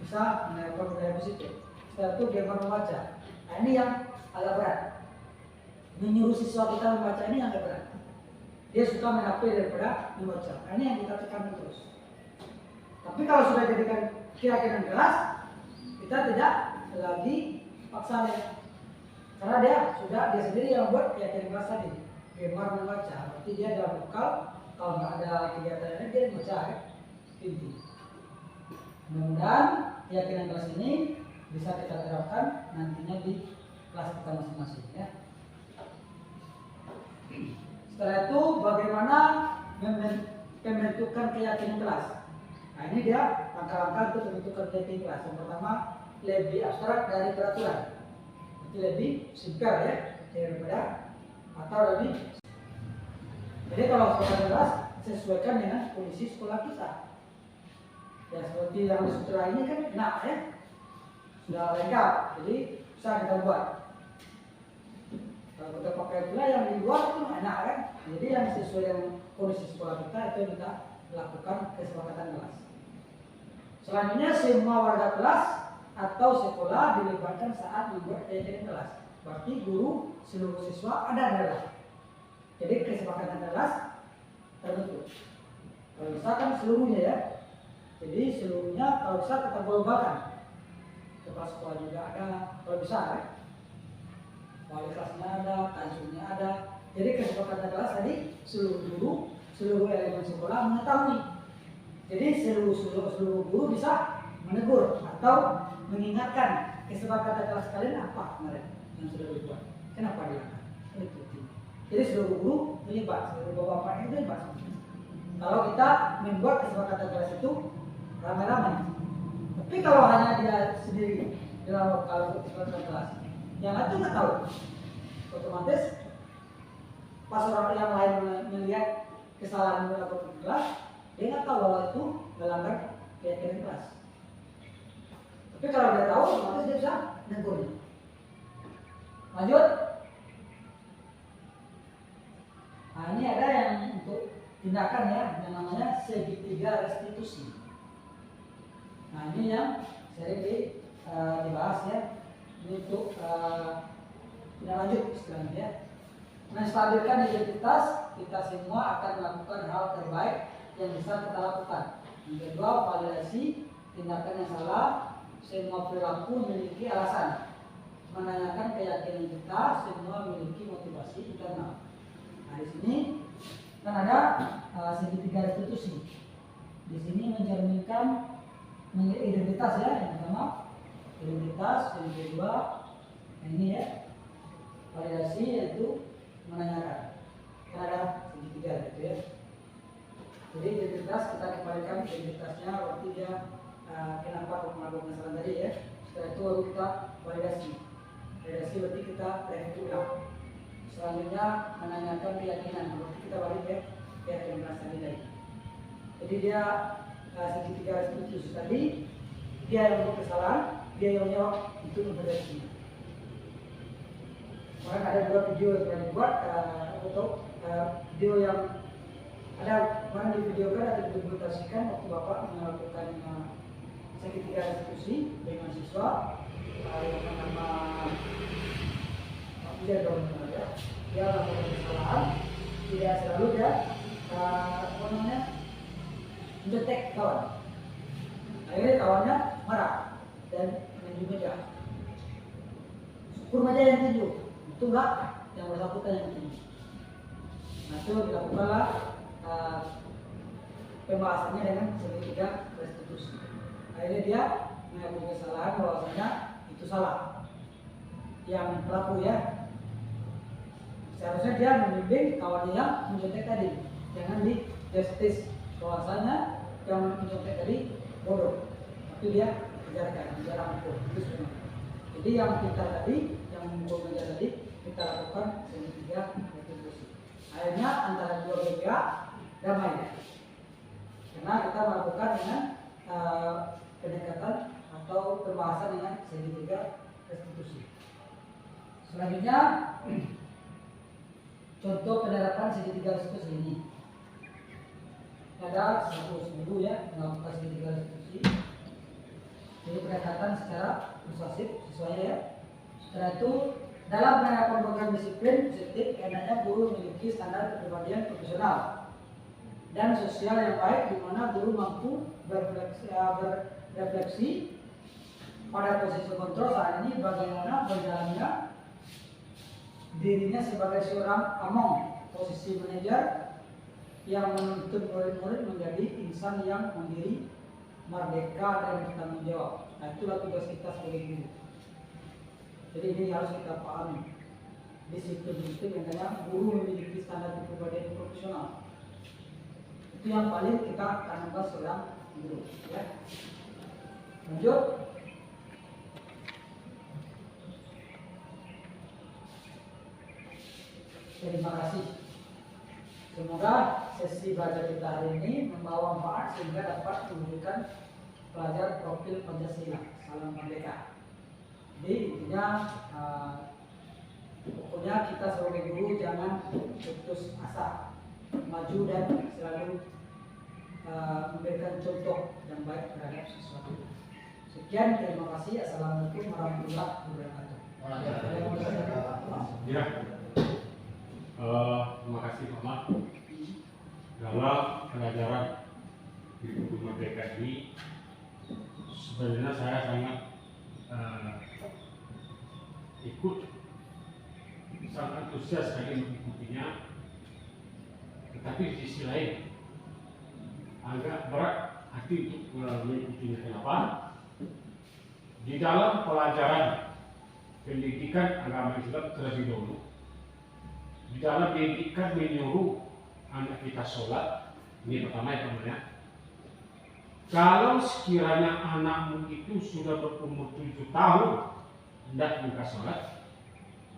bisa menerapkan budaya positif. Setelah itu dia membaca. Nah, ini yang agak berat. Menyuruh siswa kita membaca ini yang agak berat. Dia suka menapel daripada membaca. Nah, ini yang kita tekan terus. Tapi kalau sudah jadikan keyakinan kelas, kita tidak lagi paksa dia. Karena dia sendiri yang buat keyakinan kelas tadi. Gemar membaca. Berarti dia dalam bekal. Kalau nggak ada kegiatan lain, dia baca ya, inti. Mudah-mudahan keyakinan kelas ini bisa kita terapkan nantinya di kelas kita masing-masing ya. Setelah itu bagaimana pembentukan keyakinan kelas. Nah ini dia langkah-langkah untuk pembentukan keyakinan kelas. Yang pertama lebih abstrak dari peraturan, itu lebih simpel ya daripada atau lebih. Jadi kalau sekolah kelas sesuaikan dengan kondisi sekolah kita. Ya seperti yang sutra ini kan enak ya, sudah lengkap. Jadi bisa kita buat. Kalau kita pakai pula yang di luar itu enak kan. Jadi yang sesuai dengan kondisi sekolah kita itu yang kita lakukan kesepakatan kelas. Selanjutnya semua warga kelas atau sekolah dilibatkan saat membuat keyakinan kelas. Berarti guru, seluruh siswa ada dalam. Jadi kesepakatan kelas terbentuk. Kalau misalkan seluruhnya ya, jadi seluruhnya kalau bisa kita globалkan. Kepala sekolah juga ada, kalau bisa ya. Wali kelasnya ada, kansulnya ada. Jadi kesepakatan kelas tadi seluruh guru, seluruh elemen sekolah mengetahui. Jadi seluruh guru bisa menegur atau mengingatkan kesepakatan kelas kalian apa kemarin yang sudah dibuat. Kenapa dilakukan? Itu. Jadi seluruh guru terlibat, seluruh bapak-bapak itu terlibat. Kalau kita membuat kesepakatan kelas itu ramai-ramai. Tapi kalau hanya dia sendiri dalam kalau kesepakatan kelas, yang lain itu nggak tahu. Otomatis pas orang yang lain melihat kesalahan dalam kelas, dia nggak tahu bahwa itu melanggar keyakinan kelas. Tapi kalau dia tahu, otomatis dia bisa negurnya. Lanjut. Nah ini ada yang untuk tindakan ya, yang namanya segitiga restitusi. Nah ini yang sering dibahas ya. Ini untuk tidak lanjut istilahnya ya. Menstabilkan identitas, kita semua akan melakukan hal terbaik yang bisa kita lakukan. Yang kedua, validasi tindakan yang salah. Semua perilaku memiliki alasan. Menanyakan keyakinan kita, semua memiliki motivasi internal. Nah di sini kan ada segitiga restitusi. Di sini mencerminkan identitas ya, yang pertama identitas, yang kedua ini ya validasi yaitu menanyakan. Kan ada segitiga gitu ya. Jadi identitas kita kembalikan identitasnya, berarti dia kenapa melakukan kesalahan tadi ya. Setelah itu baru kita validasi. Validasi berarti kita review ulang. Selanjutnya menanyakan keyakinan, berarti kita balik ya keyakinan merasa nilai. Jadi dia segitiga restitusi tadi, dia yang membuat kesalahan, dia yang menjawab, itu validasinya. Kemarin ada dua video yang pernah dibuat untuk video yang ada kemarin divideokan atau didokumentasikan waktu Bapak melakukan segitiga restitusi dengan siswa yang bernama dia dong ya, dia melakukan kesalahan, tidak selalu dia apa namanya mendetek kawan. Akhirnya kawannya marah dan menunjuk meja. Syukur meja yang tunjuk, itu enggak yang bersangkutan yang tunjuk. Nah itu dilakukanlah pembahasannya dengan segitiga restitusi. Akhirnya dia mengakui kesalahan bahwasanya itu salah. Yang pelaku ya seharusnya dia membimbing kawannya yang mencontek tadi. Jangan di tes bahwasanya yang mencontek tadi bodoh, tapi dia kejar hukum itu sebenarnya. Jadi yang pintar tadi, yang mengajar tadi kita lakukan segitiga retribusi. Akhirnya antara dua pihak damai ya. Karena kita melakukan dengan pendekatan atau pembahasan dengan segitiga restitusi. Selanjutnya contoh penerapan segitiga restitusi ini. Ada satu seminggu ya melakukan segitiga restitusi. Jadi pendekatan secara persuasif sesuai ya. Setelah itu dalam penerapan program disiplin positif, hendaknya guru memiliki standar kepribadian profesional dan sosial yang baik, di mana guru mampu berrefleksi pada posisi kontrol saat ini bagaimana berjalannya dirinya sebagai seorang among, posisi manajer yang menuntut murid-murid menjadi insan yang mandiri, merdeka dan bertanggung jawab. Nah, itulah tugas kita sebagai guru. Jadi ini harus kita pahami. Disiplin itu yang guru memiliki standar kepribadian profesional. Itu yang paling kita tanamkan seorang guru. Ya. Lanjut. Terima kasih. Semoga sesi belajar kita hari ini membawa manfaat sehingga dapat menunjukkan pelajar profil Pancasila. Salam merdeka. Jadi intinya pokoknya kita sebagai guru jangan putus asa, maju dan selalu memberikan contoh yang baik terhadap siswa. Sekian, terima kasih. Assalamualaikum warahmatullahi wabarakatuh. Ya. Terima kasih Pak Mat. Dalam pelajaran di buku Merdeka ini sebenarnya saya sangat sangat antusias sekali mengikutinya, tetapi di sisi lain agak berat hati untuk mengikutinya. Kenapa? Di dalam pelajaran pendidikan agama Islam terlebih dahulu, di dalam pendidikan menyuruh anak kita sholat, ini pertama ya teman-teman. Kalau sekiranya anakmu itu sudah berumur 7 tahun hendak buka sholat,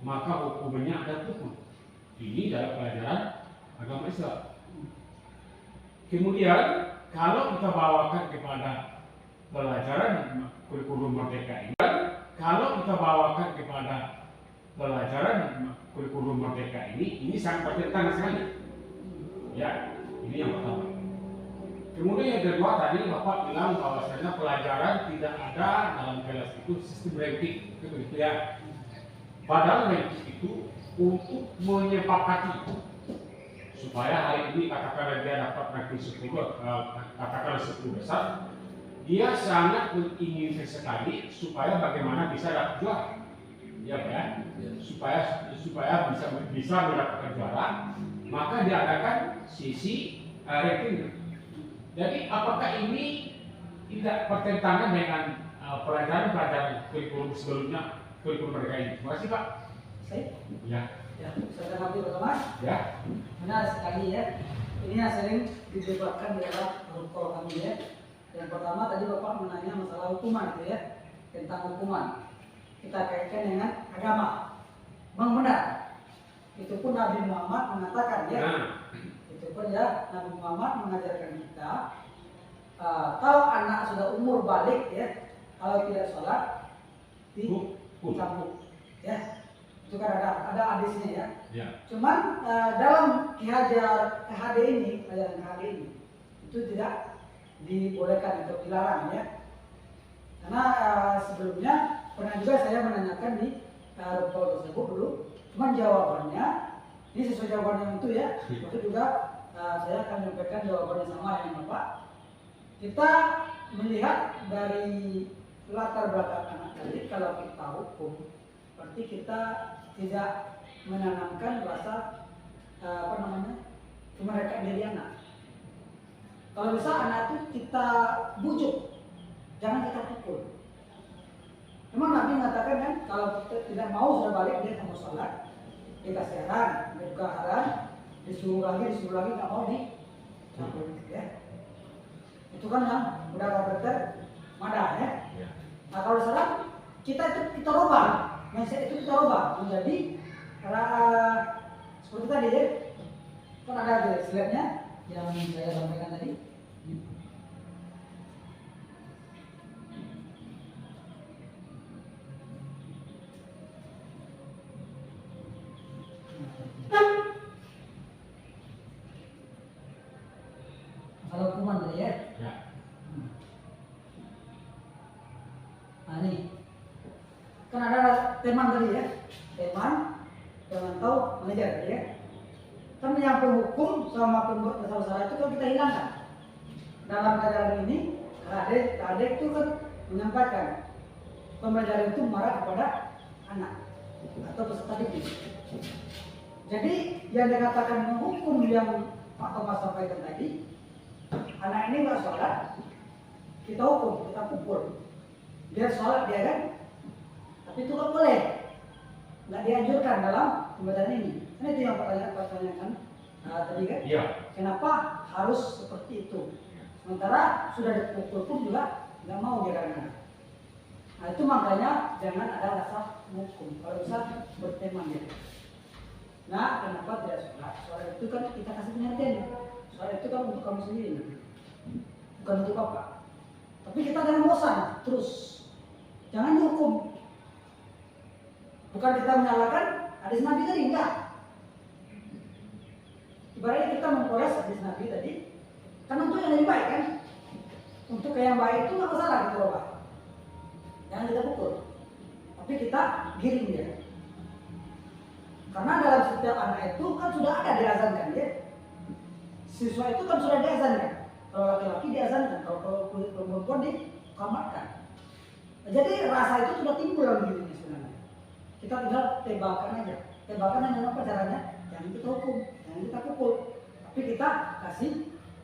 maka hukumnya ada hukum. Ini dalam pelajaran agama Islam. Kemudian kalau kita bawakan kepada pelajaran kurikulum merdeka ini, kurikulum merdeka ini sangat bertentangan sekali. Ya, ini yang pertama. Kemudian yang kedua tadi Bapak bilang bahwasanya pelajaran tidak ada dalam kelas itu sistem ranking, gitu ya. Padahal ranking itu untuk menyepakati supaya hari ini katakanlah dia dapat ranking 10, katakanlah 10 besar, dia sangat menginginkan sekali supaya bagaimana bisa dapat juara. Ya kan? Supaya bisa mendapatkan juara, maka diadakan sisi ranking. Jadi apakah ini tidak bertentangan dengan pelajaran kurikulum sebelumnya, kurikulum mereka ini? Terima kasih Pak. Saya? Ya. Ya, saya tanggapi pertama. Ya. Benar sekali ya. Ini yang sering didebatkan di dalam protokol kami ya. Yang pertama tadi Bapak menanya masalah hukuman itu ya, tentang hukuman. Kita kaitkan dengan agama. Bang benar. Itu pun Nabi Muhammad mengatakan ya. Itu pun ya, Nabi Muhammad mengajarkan kita kalau anak sudah umur balik ya, kalau tidak sholat dicambuk ya. Itu kan ada hadisnya ya. Ya. Cuman dalam KHD ini, pelajaran KHD ini itu tidak dibolehkan atau dilarang ya. Karena sebelumnya pernah juga saya menanyakan di rupal tersebut dulu, cuman jawabannya ini sesuai jawaban yang itu ya. Itu juga saya akan menyampaikan jawabannya sama yang Bapak. Kita melihat dari latar belakang anak tadi, kalau kita hukum, berarti kita tidak menanamkan rasa kemerdekaan diri anak. Kalau bisa anak itu kita bujuk, jangan kita pukul. Memang Nabi mengatakan kan, kalau kita tidak mau sudah balik dia mau sholat, dikasih arahan, juga arahan, disuruh lagi nggak mau dicampur ya. Itu kan yang udah karakter Mada ya. Nah kalau sekarang kita rubah, mindset itu kita rubah menjadi seperti tadi ya. Kan ada slide-nya yang saya sampaikan tadi. Masalah hukuman tadi ya. Nah ini kan ada teman tadi ya, teman tahu mengajar tadi ya. Kan yang penghukum sama pembuat bersalah itu kan kita hilangkan. Dalam keadaan ini, kadek itu kan menyampaikan pembelajaran itu marah kepada anak atau peserta didik. Jadi yang dikatakan menghukum yang Pak Thomas sampaikan tadi, anak ini nggak sholat, kita hukum, kita pukul. Dia sholat dia kan, tapi itu nggak boleh, nggak dianjurkan dalam pembelajaran ini. Ini itu yang pertanyaan tadi kan, Iya. kenapa harus seperti itu? Sementara sudah dipukul pun juga nggak mau dia kan. Nah itu makanya jangan ada rasa hukum, kalau bisa berteman ya. Nah kenapa tidak sholat? Sholat itu kan kita kasih pengertian. Sholat itu kan untuk kamu sendiri, bukan untuk apa. Tapi kita jangan bosan terus, jangan dihukum. Bukan kita menyalahkan hadis Nabi tadi, enggak. Ibaratnya kita memproses hadis Nabi tadi, kan untuk yang lebih baik kan. Untuk yang baik itu nggak masalah kita ubah. Jangan kita pukul, tapi kita giring dia. Karena dalam setiap anak itu kan sudah ada diazankan ya. Siswa itu kan sudah diazankan. Kalau laki-laki diazankan, kalau perempuan dikamatkan. Jadi rasa itu sudah timbul dalam diri sebenarnya. Kita tinggal tebakan aja. Tebakan hanya apa caranya? Jangan kita hukum, jangan kita pukul, tapi kita kasih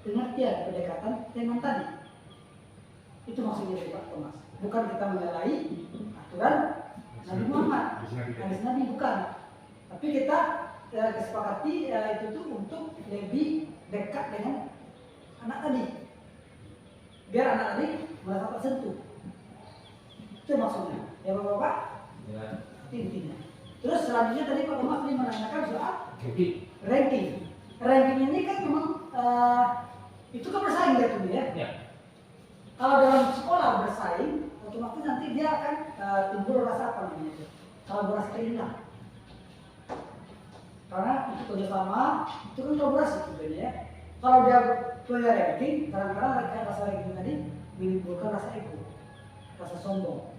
pengertian, pendekatan teman tadi. Itu maksudnya dari Pak Thomas. Bukan kita menyalahi aturan Nabi Muhammad, hadis Nabi bukan. Tapi kita kesepakati itu tuh untuk lebih dekat dengan anak tadi, biar anak tadi merasa tersentuh. Itu maksudnya, ya Bapak-bapak. Ya. Intinya. Terus selanjutnya tadi Pak Thomas tadi menanyakan soal ranking. Ranking ini kan memang itu kan bersaing dia tuh ya. Kalau dalam sekolah bersaing, otomatis nanti dia akan timbul rasa apa namanya itu? Kalau berasa keinginan. Karena itu kerjasama, itu kan kolaborasi sebenarnya ya. Kalau dia punya ranking, kadang-kadang rasa ranking tadi menimbulkan rasa ego, rasa sombong.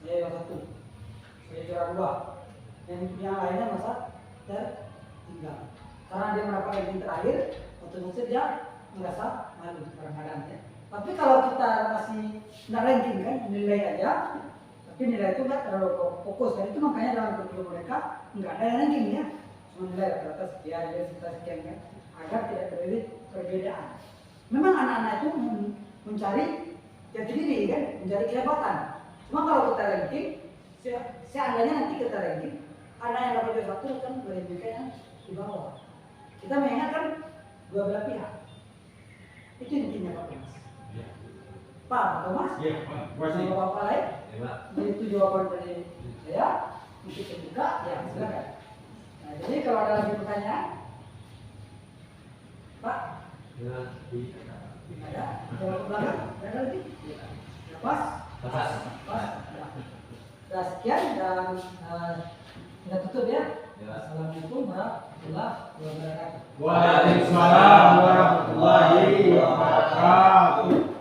Saya yang satu, saya juara dua, yang lainnya masa tertinggal. Karena dia mendapat ranking terakhir, otomatis dia merasa malu kadang-kadang ya. Tapi kalau kita masih nggak ranking kan, nilai aja, tapi nilai itu nggak terlalu fokus. Dan itu makanya dalam kurikulum mereka nggak ada ranking ya, cuma nilai rata-rata sekian kan, agar tidak terjadi perbedaan. Memang anak-anak itu mencari jati diri kan, mencari kehebatan. Cuma kalau kita ranking, seandainya nanti kita ranking, anak yang dapat juara satu kan lebih yang di bawah. Kita mengingatkan dua belah pihak. Itu intinya Pak Thomas. Pak Thomas? Iya, Pak. Masih. Bapak lain? Itu jawaban dari saya. Untuk terbuka, ya silakan. Nah, jadi kalau ada lagi pertanyaan, Pak? Ada? Jawab ke belakang? Ada lagi? Pas? Pas. Nah, sekian dan kita tutup ya. Assalamualaikum warahmatullahi wabarakatuh. Waalaikumsalam warahmatullahi wabarakatuh.